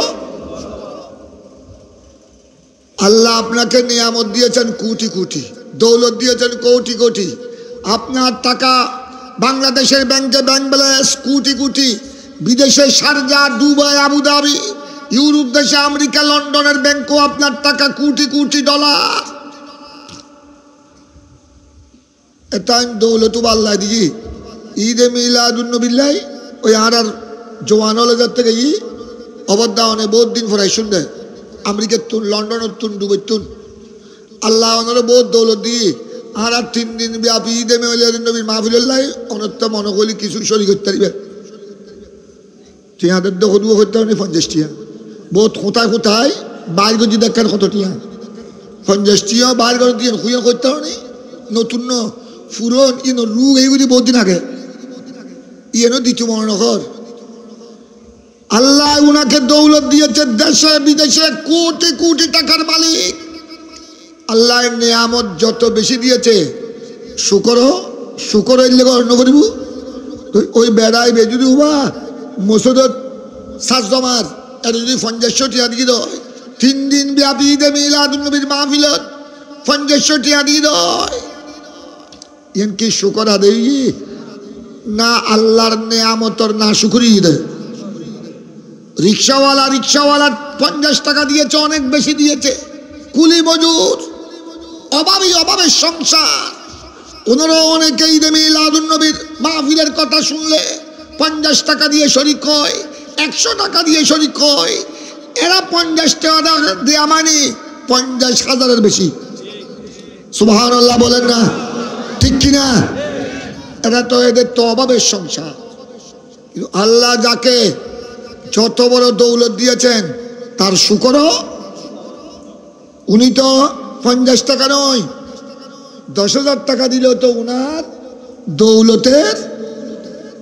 আল্লাহ আপনাকে নিয়ামত দিয়েছেন কোটি কোটি, দৌলত দিয়েছেন কোটি কোটি, আপনার টাকা বাংলাদেশের ব্যাংকে ব্যাংক ব্যালেন্স কোটি কোটি, বিদেশে শারজা, দুবাই, আবুধাবি, ইউরোপ দেশে আমেরিকা, লন্ডনের ব্যাংকও আপনার টাকা কোটি কোটি ডলার। এটা দৌলত আল্লাহ দিই। ঈদে মিলাদুন্নবিল্লাহ ওই আর জোয়ান হলে যার থেকে অবদানে বহুত দিন ফরাই শুনবে, আমেরিকার তুন, লন্ডনের তুন, দুবাই তুন, আল্লাহ ওনারা বহুত দৌলত দিয়ে আর 3 দিন ব্যাপী ঈদে মিলাদুন্নবীর মাহফিল্লাহ অনত্য মনে করলে কিছু শরীর করতে পারবে। টিয়াদের দখলুও করতে পারেনি 50 টিয়া, বহুত কোথায় কোথায় বাইর গজি দেখার কত টিয়া, 50 টিয়া বাইর করে দিয়ে খুঁয়ে করতে পারেনি। নতুন ফুরন ইনো রুগ এইগুলি বহুত দিন আগে ইয়েনো দ্বিতীয় মনোনগর। আল্লাহ উনাকে দৌলত দিয়েছে, দেশে বিদেশে কোটি কোটি টাকার মালিক। আল্লাহ নিয়ামত যত বেশি দিয়েছে, শুকর শুকর হইলে অন্য করিব। ওই বেড়াই বে যদি হবা মসুদত সাজ জমার এটা যদি 50 টিয়া দিয়ে দেয়, 3 দিন ব্যাপী ঈদে মিলাদুন্নবীর মাহফিলত 50 টিয়া দিয়ে দেয়, এন কি শুকর আদায় না? আল্লাহর নিয়ামতর না শুকরি দেয়। রিক্সাওয়ালা 50 টাকা দিয়েছে, অনেক বেশি দিয়েছে। কুলি মজুর, অভাবের সংসার, ওনারও অনেকে ঈদে মিলাদুন্নবীর মাহফিলের কথা শুনলে 50 টাকা দিয়ে শরিক হয়, 100 টাকা দিয়ে শরিক হয়। এরা 50 টাকা দেয়া মানে 50,000-এর বেশি। সুবহানাল্লাহ বলেন না, ঠিক কিনা? এটা তো এদের তো অভাবের সংসার। কিন্তু আল্লাহ যাকে যত বড় দৌলত দিয়েছেন তার শুকর। উনি তো 50 টাকা নয়, 10,000 টাকা দিলেও তো উনার দৌলতের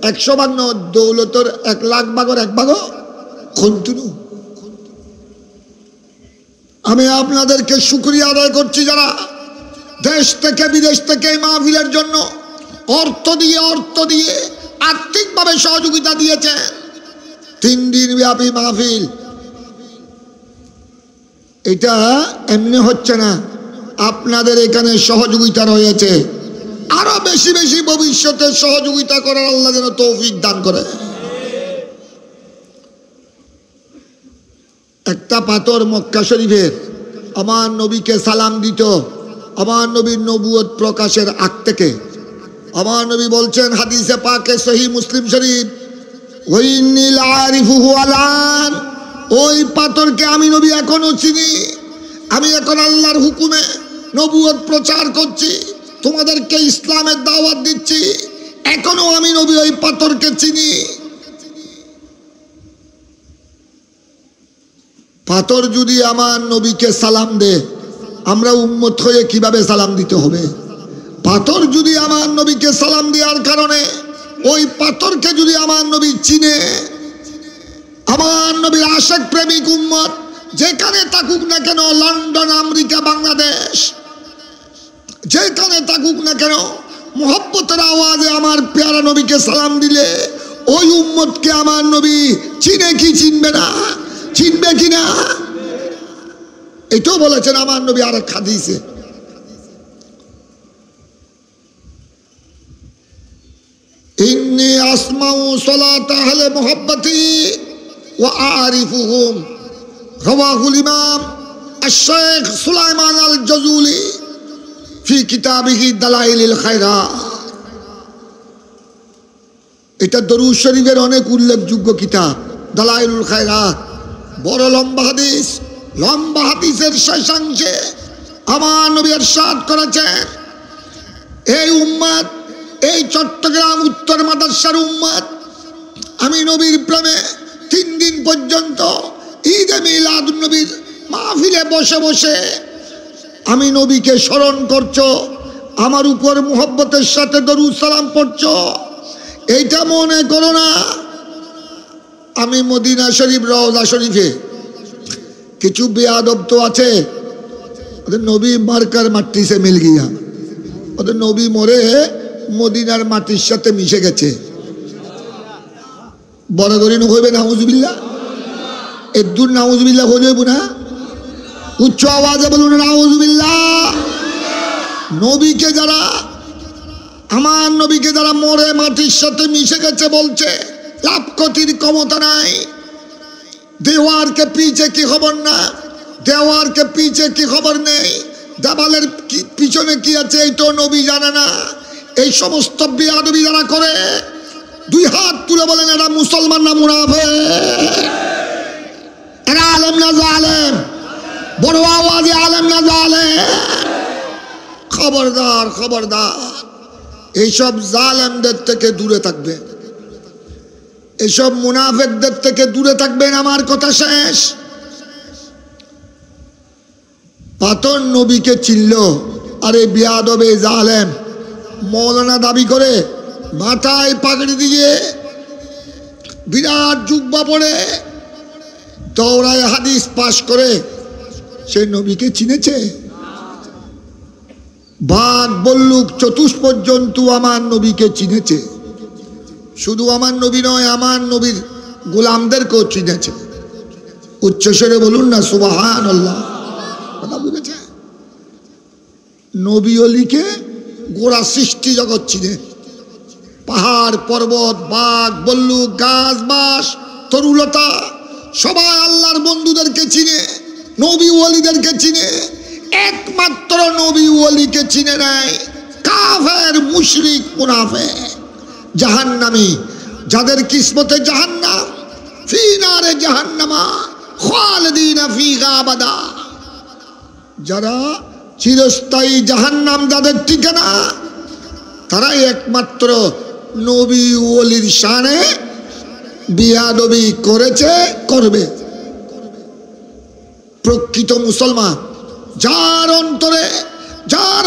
100 ভাগ ন, দৌলতের 1 লাখ ভাগের 1 ভাগ খুনতুনু। আমি আপনাদেরকে শুকরিয়া আদায় করছি যারা দেশ থেকে বিদেশ থেকে এই মাহফিলের জন্য অর্থ দিয়ে আর্থিকভাবে সহযোগিতা দিয়েছেন। 3 দিন ব্যাপী মাহফিল, এটা এমনি হচ্ছে না, আপনাদের এখানে সহযোগিতা রয়েছে। আরো বেশি বেশি ভবিষ্যতে সহযোগিতা করার আল্লাহ যেন তৌফিক দান করে। একটা পাথর মক্কা শরীফের আমার নবীকে সালাম দিত। আমার নবীর নবুয়ত প্রকাশের আগ থেকে আমার নবী বলছেন হাদিসে পাকে সহিহ মুসলিম শরীফ, ওয়াইনিল আরিফুহু আলান, ওই পাথরকে আমি নবী এখনো চিনি। আমি এখন আল্লাহর হুকুমে নবুয়ত প্রচার করছি, তোমাদেরকে ইসলামের দাওয়াত দিচ্ছি, এখনো আমি নবী ওই পাথরকে চিনি। পাথর যদি আমার নবীকে সালাম দে, আমরা উম্মত হয়ে কিভাবে সালাম দিতে হবে? পাথর যদি আমার নবীকে সালাম দেওয়ার কারণে ওই পাথরকে যদি আমার নবী চিনে, আমার নবীর আশিক প্রেমিক উম্মত যেখানে থাকুক না কেন, লন্ডন, আমেরিকা, বাংলাদেশ, যেখানে থাকুক না কেন, মুহাব্বতের আওয়াজে আমার পেয়ারা নবীকে সালাম দিলে ওই উম্মতকে আমার নবী চিনে কি চিনবে না? চিনবে কিনা? এটাও বলেছেন আমার নবী আরেক হাদিসে, ইন্নী আসমাউ সালাত আহলে মুহাব্বতি ওয়া আরিফুহুম, রাওয়াহুল ইমাম আশ-শাইখ সুলাইমান আল-জাজুলি ফি কিতাবিহি দালাইলুল খায়রাত। এটা দরুদ শরীফের অনেক উল্লেখযোগ্য কিতাব দালাইলুল খায়রাত, বড় লম্বা হাদিস। লম্বা হাদিসের শেষাংশে আমার নবী ইরশাদ করেছেন, এই উম্মত, এই চট্টগ্রাম উত্তর মাদ্রাসার উম্মত, আমি নবীর প্রেমে 3 দিন পর্যন্ত ঈদে মিলাদুন নবীর মাহফিলে বসে বসে আমি নবীকে স্মরণ করছো, আমার উপর মুহাব্বতের সাথে দরুদ সালাম পড়ছো। এইটা মনে করো না আমি মদিনা শরীফ রওজা শরীফে কিছু বেয়াদব তো আছে, ওদের নবী মার্কার মাটি সে মিল গিয়া, ওদের নবী মরে মদিনার মাটির সাথে মিশে গেছে। বড় করে হইবে নাউজুবিল্লাহ, এদুর নাউজুবিল্লাহ হইব না? উচ্চ আওয়াজে বলুন নাউজুবিল্লাহ। নবীকে যারা, আমার নবীকে যারা মরে মাটির সাথে মিশে গেছে বলছে, লাভ ক্ষতির ক্ষমতা নাই। देवार के पीछे की खबर ना, देवार के पीछे की खबर नहीं, देवालेर पिछने की आछे तो नबी जाने ना। এই সমস্ত বিয়াদবি যারা করে 2 হাত তুলে বলেন এরা মুসলমান না মুনাফিক? এরা আলেম না জালেম? বড় আওয়াজে আলেম না জালেম? খবরদার খবরদার, এইসব জালেমদের থেকে দূরে থাকবেন, এইসব মুনাফিকদের থেকে দূরে থাকবেন। আমার কথা শেষ। পাথর নবীকে চিনল, আরে বিয়াদবে জালেম মৌলানা দাবি করে মাথায় পাগড়ি দিয়ে বিরাট জুব্বা পরে দৌড়ায় হাদিস পাশ করে সে নবীকে চিনেছে? বাঘ বল্লুক চতুষ্প জন্তু আমার নবীকে চিনেছে। শুধু আমার নবী নয়, আমার নবীর গোলামদেরকেও চিনেছে। উচ্চস্বরে বলুন না সুবহানাল্লাহ। কথা বুঝেছে? নবী ওলিকে গোড়া সৃষ্টি জগৎ চিনে। পাহাড় পর্বত, বাঘ বল্লুক, গাছ বাস, তরুলতা সবাই আল্লাহর বন্ধুদেরকে চিনে, নবী ওলিদেরকে চিনে। একমাত্র নবী ওলিকে চিনে নাই কাফের, মুশরিক, মুনাফিক, জাহান্নামী, যাদের কিসমতে জাহান্নাম, ফি নারে জাহান্নামা খালিদিনা ফিহা আবাদা, যারা চিরস্থায়ী জাহান্নাম যাদের ঠিকানা, তারাই একমাত্র নবী ওলির শানে বিয়াদবি করেছে, করবে। প্রকৃত মুসলমান যার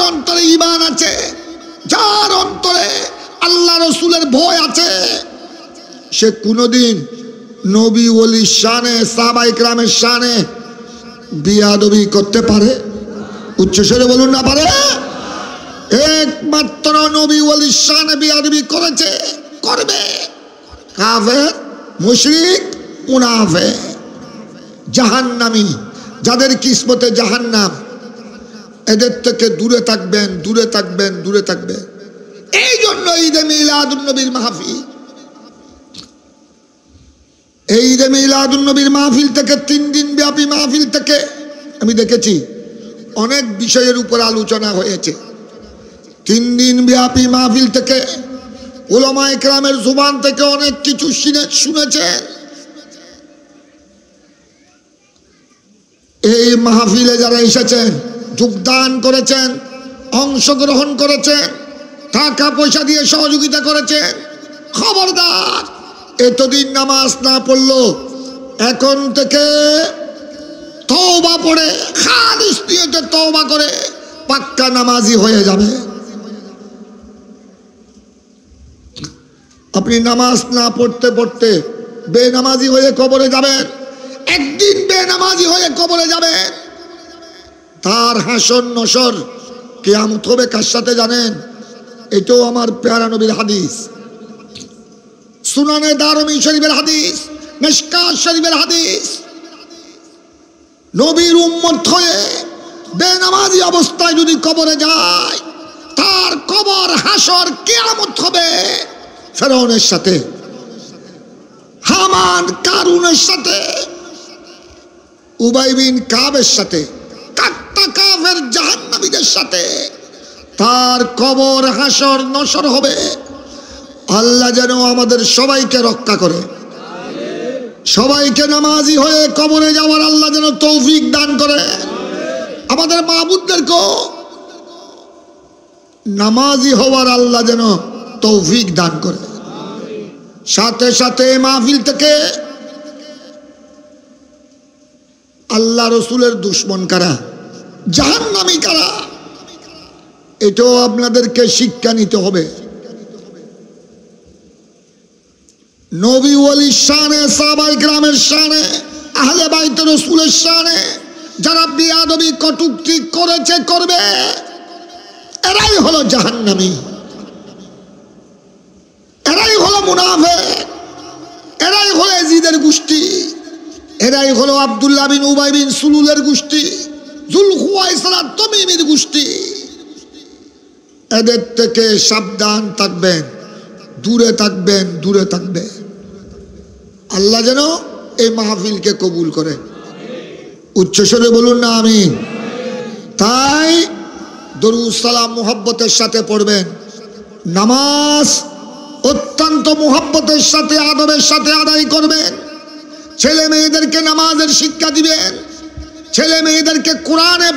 অন্তরে ঈমান আছে, যার অন্তরে আল্লাহ রসুলের ভয় আছে, সে কোনোদিন নবী ওলির শানে সাহাবা ইকরামের শানে বিয়াদবি করতে পারে? উচ্চস্বরে বলুন না পারে? একমাত্র নবী ওলির শানে বিয়াদবি করেছে, করবে কাফের, মুশরিক, মুনাফিক, জাহান্নামী, যাদের কিসমতে জাহান্নাম, এদের থেকে দূরে থাকবেন, দূরে থাকবেন, দূরে থাকবেন। এই জন্য ঈদে মিলাদুন নবীর মাহফিল, এই ঈদে মিলাদুন নবীর মাহফিল থেকে 3 দিন ব্যাপী মাহফিল থেকে আমি দেখেছি অনেক বিষয়ের উপর আলোচনা হয়েছে। 3 দিন ব্যাপী মাহফিল থেকে উলামা ইকরামের জুবান থেকে অনেক কিছু শুনেছেন। এই মাহফিলে যারা এসেছেন, যোগদান করেছেন, অংশগ্রহণ করেছেন, টাকা পয়সা দিয়ে সহযোগিতা করেছেন, খবরদার এতদিন নামাজ না পড়লো, এখন থেকে তওবা পড়ে খালিস নিয়তে তওবা করে পাক্কা নামাজি হয়ে যাবে। আপনি নামাজ না পড়তে পড়তে বেনামাজি হয়ে কবরে যাবেন, একদিন বেনামাজি হয়ে কবরে যাবেন। তার হাসর নসর কিয়ামত হবে কার সাথে জানেন? এটাও আমার প্যারা নবীর হাদিস, সুনানে দারমি শরীফের হাদিস, মিশকাত শরীফের হাদিস। নবীর উম্মত হয়ে বেনামাজি অবস্থায় যদি কবরে যায়, তার কবর হাসর কিয়ামত হবে ফেরাউনের সাথে, হামান কারুনের সাথে, উবাই বিন কাবের সাথে, কাট্টা কাফের জাহান্নামীদের সাথে। তার কবর হাসর নসর হবে। আল্লাহ যেন আমাদের সবাইকে রক্ষা করে, সবাইকে নামাজি হয়ে কবরে যাওয়ার আল্লাহ যেন তৌফিক দান করে। আমাদের মাহবুবদেরকেও নামাজি হওয়ার আল্লাহ যেন তৌফিক দান করে। সাথে সাথে মাহফিল থেকে আল্লাহ রসুলের দুশ্মন কারা, জাহান্নামী কারা, এটাও আপনাদেরকে শিক্ষা নিতে হবে। নবী ওলির শানে, সাহাবা ইকরামের শানে, আহলে বাইত রাসূলের শানে যারা বিয়াদবি কটূক্তি করেছে, করবে, এরাই হলো জাহান্নামী, এরাই হলো মুনাফিক, এরাই হলো ইয়াজিদের গোষ্ঠী, এরাই হলো আব্দুল্লাহ বিন উবাই বিন সুলুলের গোষ্ঠী, যুলখুয়াইসা তামিমির গোষ্ঠী। এদের থেকে সাবধান থাকবেন, দূরে থাকবেন, দূরে থাকবেন। আল্লাহ যেন এই মাহফিলকে কবুল করে। উচ্চস্বরে বলুন না আমিন। তাই দরুদ সালাম মুহাব্বতের সাথে পড়বেন, নামাজ অত্যন্ত মুহাব্বতের সাথে, আদবের সাথে আদায় করবেন। ছেলে মেয়েদেরকে নামাজের শিক্ষা দিবেন, ছেলে মেয়েদেরকে কোরআনে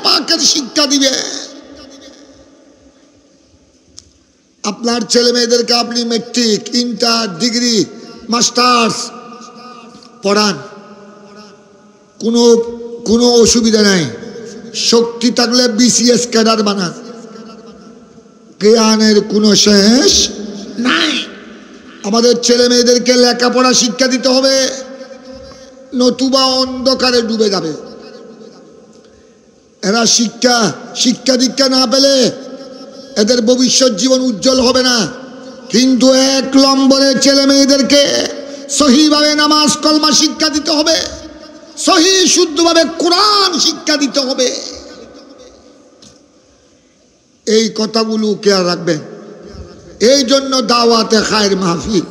পাকের শিক্ষা দিবেন। আপনার ছেলে মেয়েদেরকে আপনি মেট্রিক, ইন্টার, ডিগ্রি, মাস্টার্স পড়ান, কোনো অসুবিধা নাই। শক্তি থাকলে বিসিএস ক্যাডার বানান, জ্ঞানের কোনো শেষ নাই। আমাদের ছেলে মেয়েদেরকে লেখাপড়া শিক্ষা দিতে হবে, নতুবা অন্ধকারে ডুবে যাবে। এরা শিক্ষা দীক্ষা না পেলে এদের ভবিষ্যৎ জীবন উজ্জ্বল হবে না। কিন্তু 1 নম্বরে ছেলে মেয়েদেরকে সহিভাবে নামাজ কলমা শিক্ষা দিতে হবে, সহি শুদ্ধভাবে কোরআন শিক্ষা দিতে হবে। এই কথাগুলো খেয়াল রাখবেন। এই জন্য দাওয়াতে খায়ের মাহফিল।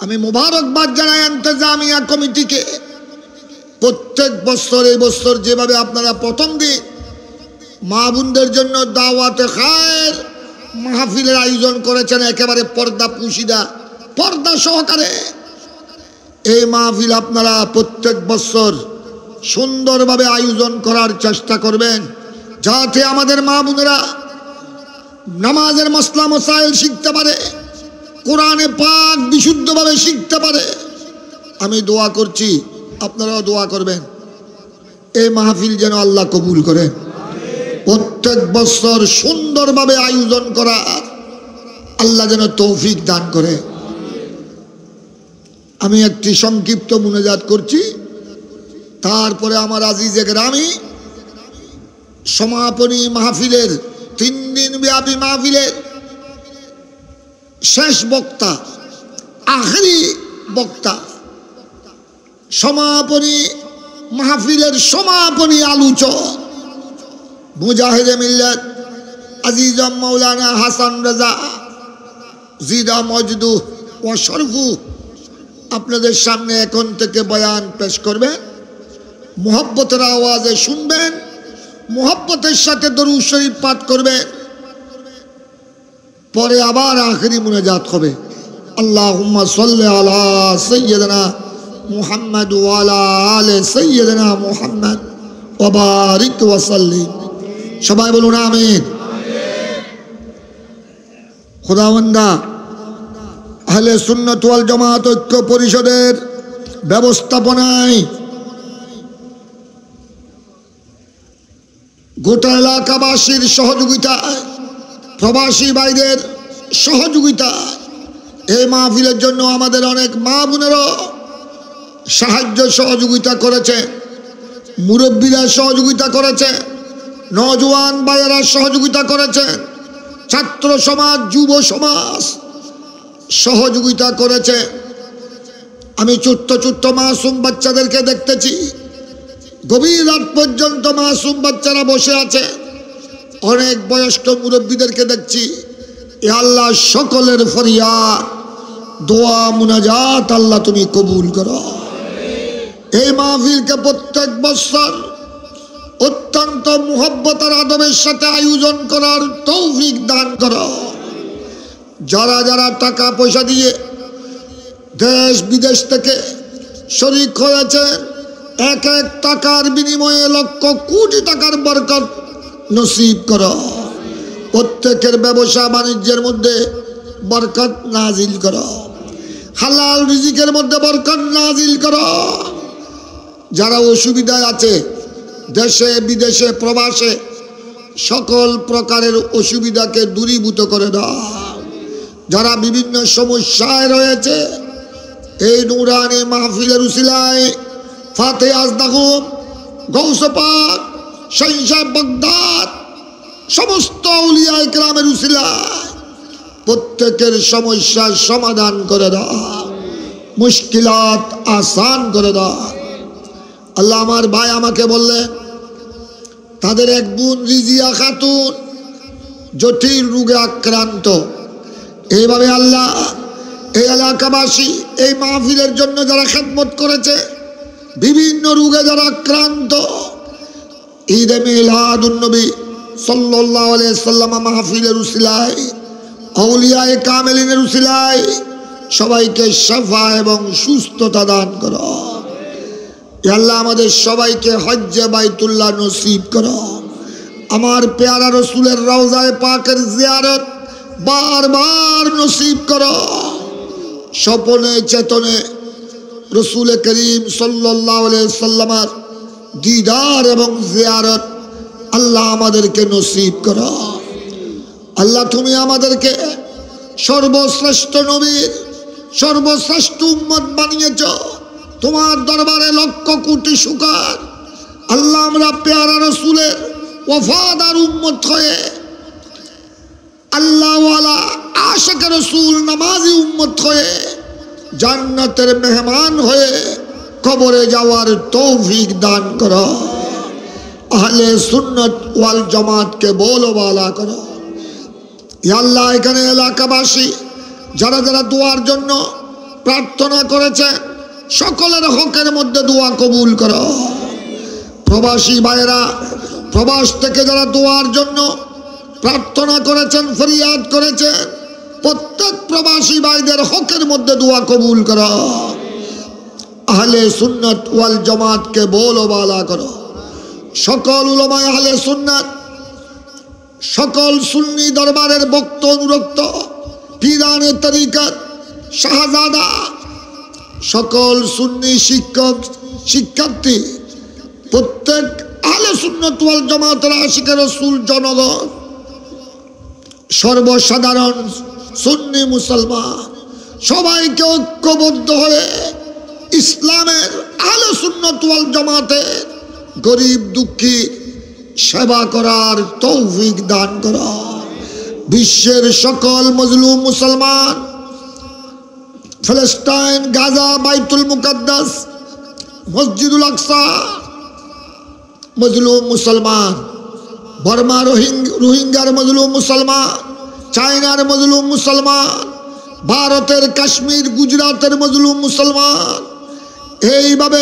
আমি মোবারকবাদ জানাই ইন্তেজামিয়া কমিটিকে। প্রত্যেক বছর, এই বছর যেভাবে আপনারা প্রথম দিন মা বোনদের জন্য দাওয়াতে খায়ের মাহফিলের আয়োজন করেছেন, একেবারে পর্দা পুশিদা, পর্দা সহকারে, এই মাহফিল আপনারা প্রত্যেক বছর সুন্দরভাবে আয়োজন করার চেষ্টা করবেন, যাতে আমাদের মা বোনেরা নামাজের মসলা মসাইল শিখতে পারে, কোরআনে পাক বিশুদ্ধভাবে শিখতে পারে। আমি দোয়া করছি, আপনারাও দোয়া করবেন এই মাহফিল যেন আল্লাহ কবুল করেন। প্রত্যেক বছর সুন্দরভাবে আয়োজন করা আল্লাহ যেন তৌফিক দান করে। আমি একটি সংক্ষিপ্ত মুনাজাত করছি, তারপরে আমার আজিজে গ্রামী সমাপনী মাহফিলের 3 দিন ব্যাপী মাহফিলের শেষ বক্তা, আখেরি বক্তা, সমাপনী মাহফিলের সমাপনী আলোচক মুজাহিদে মিল্লাত আজিজম মৌলানা হাসান রাজা জিদা মজদু ও শরফু আপনাদের সামনে এখন থেকে বয়ান পেশ করবেন। মুহাব্বতের আওয়াজে শুনবেন, মুহাব্বতের সাথে দরুদ শরীফ পাঠ করবেন, পরে আবার আখেরি মুনাজাত হবে। আল্লাহুম্মা সাল্লি আলা সাইয়্যিদিনা মুহাম্মদ ওয়া আলা আলি সাইয়্যিদিনা মুহাম্মদ ওয়া বারিক ওয়া সাল্লিম। সবাই বলুন আমিন। খোদাবন্দা আহলে সুন্নাত ওয়াল জামাত ঐক্য পরিষদের ব্যবস্থাপনায় গোটা এলাকাবাসীর সহযোগিতায়, প্রবাসী ভাইদের সহযোগিতায় এই মাহফিলের জন্য আমাদের অনেক মা বোনেরও সাহায্য সহযোগিতা করেছে, মুরব্বীরা সহযোগিতা করেছে, নওজোয়ান ভাইয়েরা সহযোগিতা করেছে, ছাত্র সমাজ, যুব সমাজ সহযোগিতা করেছে। আমি ছোট্ট ছোট্ট মাসুম বাচ্চাদেরকে দেখতেছি, গভীর রাত পর্যন্ত মাসুম বাচ্চারা বসে আছে। অনেক বয়স্ক মুরব্বীদেরকে দেখছি। এ আল্লাহ সকলের ফরিয়াদ, দোয়া, মুনাজাত আল্লাহ তুমি কবুল করো। এই মাহফিলকে প্রত্যেক বছর অত্যন্ত মুহাব্বত আর আদবের সাথে আয়োজন করার তৌফিক দান করো। যারা যারা টাকা পয়সা দিয়ে দেশ বিদেশ থেকে শরীক হয়েছে, এক এক টাকার বিনিময়ে লক্ষ কোটি টাকার বরকত নসিব করো। প্রত্যেকের ব্যবসা বাণিজ্যের মধ্যে বরকত নাজিল করো, হালাল রিজিকের মধ্যে বরকত নাজিল করো। যারা অসুবিধায় আছে দেশে বিদেশে প্রবাসে, সকল প্রকারের অসুবিধাকে দূরীভূত করে দাও। যারা বিভিন্ন সমস্যায় রয়েছে, এই নূরানি মাহফিলের উসিলায় ফাতে আজদাহুম, গৌসে পাক, শাইখ বাগদাদ, সমস্ত আউলিয়া ইকরামের উসিলায় প্রত্যেকের সমস্যার সমাধান করে দাও, মুশকিলাত আসান করে দাও। আল্লাহ, আমার ভাই আমাকে বললেন তাদের এক বোন রিজিয়া খাতুন জটিল রোগে আক্রান্ত। এইভাবে আল্লাহ এই এলাকাবাসী এই মাহফিলের জন্য যারা খেদমত করেছে, বিভিন্ন রোগে যারা আক্রান্ত, ঈদে মিলাদুন নবী সাল্লাল্লাহু আলাইহি সাল্লাম মাহফিলের উসিলায়, আউলিয়ায়ে কামেলিনের উসিলায় সবাইকে শিফা এবং সুস্থতা দান করো। ইয়া আল্লাহ, আমাদের সবাইকে হজ্জে বাইতুল্লাহ নসিব করো। আমার পেয়ারা রসুলের রওজায়ে পাকের জিয়ারত বারবার নসিব করো। স্বপনে চেতনে রসুল করিম সাল্লাল্লাহু আলাইহি সাল্লামের দিদার এবং জিয়ারত আল্লাহ আমাদেরকে নসিব করো। আল্লাহ, তুমি আমাদেরকে সর্বশ্রেষ্ঠ নবীর সর্বশ্রেষ্ঠ উম্মত বানিয়েছ। তোমার দরবারে লক্ষ কোটি শুকর। আল্লাহ, আমরা পেয়ারা রসুলের ওয়াফাদার উম্মত হয়ে, আল্লাহওয়ালা আশিক রসুল নামাজি উম্মত হয়ে, জান্নাতের মেহমান হয়ে কবরে যাওয়ার তৌফিক দান করো। আহলে সুন্নাত ওয়াল জামাতকে বলবালা করো। ইয়া আল্লাহ, এখানে এলাকাবাসী যারা যারা দোয়ার জন্য প্রার্থনা করেছে, সকলের হকের মধ্যে দোয়া কবুল করো। প্রবাসী ভাইয়েরা প্রবাস থেকে যারা দোয়ার জন্য প্রার্থনা করেছেন, ফরিয়াদ করেছেন, প্রত্যেক প্রবাসী ভাইদের হকের মধ্যে দোয়া কবুল করো। আহলে সুন্নাত ওয়াল জামাতকে বলবালা করো। সকল উলামায়ে আহলে সুন্নাত, সকল সুন্নি দরবারের ভক্ত অনুরক্ত, পীরানে তরিকত, শাহজাদা, সকল সুন্নি শিক্ষক শিক্ষার্থী, প্রত্যেক আহলে সুন্নাত ওয়াল জামাতের আশিক রাসূল জনগণ, সর্বসাধারণ সুন্নি মুসলমান সবাইকে ঐক্যবদ্ধ হয়ে ইসলামের আহলে সুন্নাত ওয়াল জামাতের গরিব দুঃখী সেবা করার তৌফিক দান করো। বিশ্বের সকল মজলুম মুসলমান, ফিলিস্তিন, গাজা, বাইতুল মুকাদ্দাস, মসজিদুল আকসা মজলুম মুসলমান, বর্মা রোহিঙ্গার মজলুম মুসলমান, চায়নার মজলুম মুসলমান, ভারতের কাশ্মীর গুজরাটের মজলুম মুসলমান, এইভাবে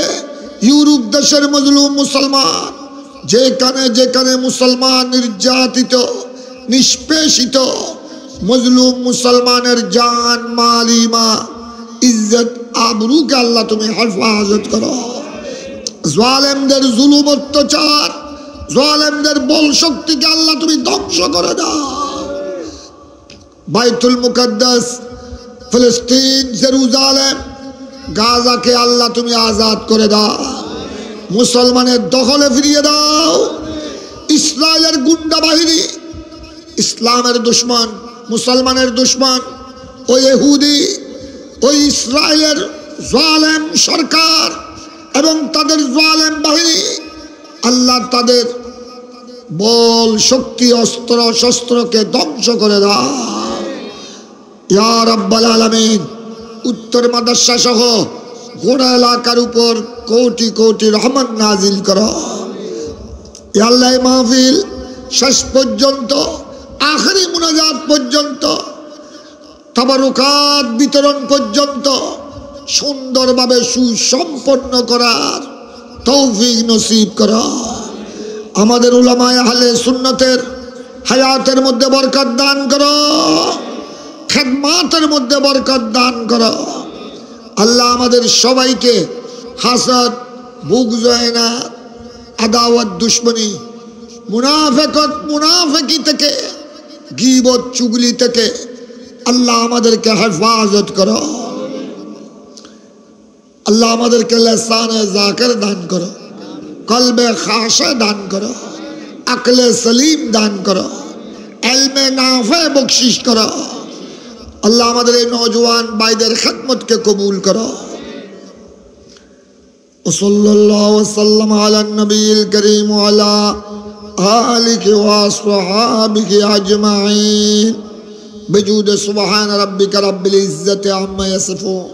ইউরোপ দেশের মজলুম মুসলমান, যেখানে যেখানে মুসলমান নির্যাতিত নিষ্পেষিত মজলুম মুসলমানের জান মাল ঈমান ইজ্জত আবরুকে আল্লাহ তুমি হেফাজত করো। জালেমদের জুলুম অত্যাচার, জালেমদের বল শক্তিকে আল্লাহ তুমি ধ্বংস করে দাও। বাইতুল মুকাদ্দাস, ফিলিস্তিন, জেরুজালেম, গাজাকে আল্লাহ তুমি আজাদ করে দাও, মুসলমানের দখলে ফিরিয়ে দাও। ইসরায়েলের গুন্ডা বাহিনী, ইসলামের দুশ্মন, মুসলমানের দুশ্মন, ওই ইহুদি, ওই ইসরায়েলের জালেম সরকার এবং তাদের জালেম বাহিনী, আল্লাহ তাদের বল শক্তি অস্ত্র শস্ত্রকে ধ্বংস করে দাও ইয়া রাব্বাল আলামিন। উত্তর মাদ্রাসা সহ গোড়া এলাকার উপর কোটি কোটি রহমত নাজিল করো ইয়া আল্লাহ। মাহফিল শেষ পর্যন্ত আখেরি মুনাজাত পর্যন্ত তাবারুকাত বিতরণ পর্যন্ত সুন্দরভাবে সুসম্পন্ন করার তৌফিক নসিব করো। আমাদের উলামায়ে আহলে সুন্নতের হায়াতের মধ্যে বরকত দান করো, খেদমাতের মধ্যে বরকত দান করো আল্লাহ। আমাদের সবাইকে হাসাদ, বুগজ, আদাওয়াত, দুশমনী, মুনাফিকত, মুনাফিকি থেকে, গীবত, চুগলি থেকে আল্লাহ আমাদেরকে হেফাজত করো আল্লাহ। আমাদেরকে লিসানে যাকির দান করো, কলবে খাশা দান করো, আকলে সলিম দান করো, ইলমে নাফে বখশিশ করো আল্লাহ। আমাদের এই নওজওয়ান ভাইদের খিদমতকে কবুল করো। সাল্লাল্লাহু ওয়াসাল্লাম আলা নবিয়িল কারীম ওয়া আলা আলিহি ওয়া আসহাবিহি আজমাইন বিজুদ সুবহান রাব্বিকা রাব্বিল ইজ্জাতি আম্মা ইয়াসিফুন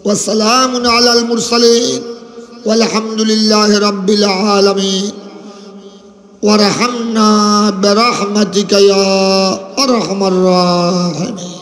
ওয়া সালামুন আলাল মুরসালিন ওয়ালহামদুলিল্লাহি রাব্বিল আলামিন। ওয়ারহামনা বিরহমাতিকা ইয়া আরহামার রাহিমিন।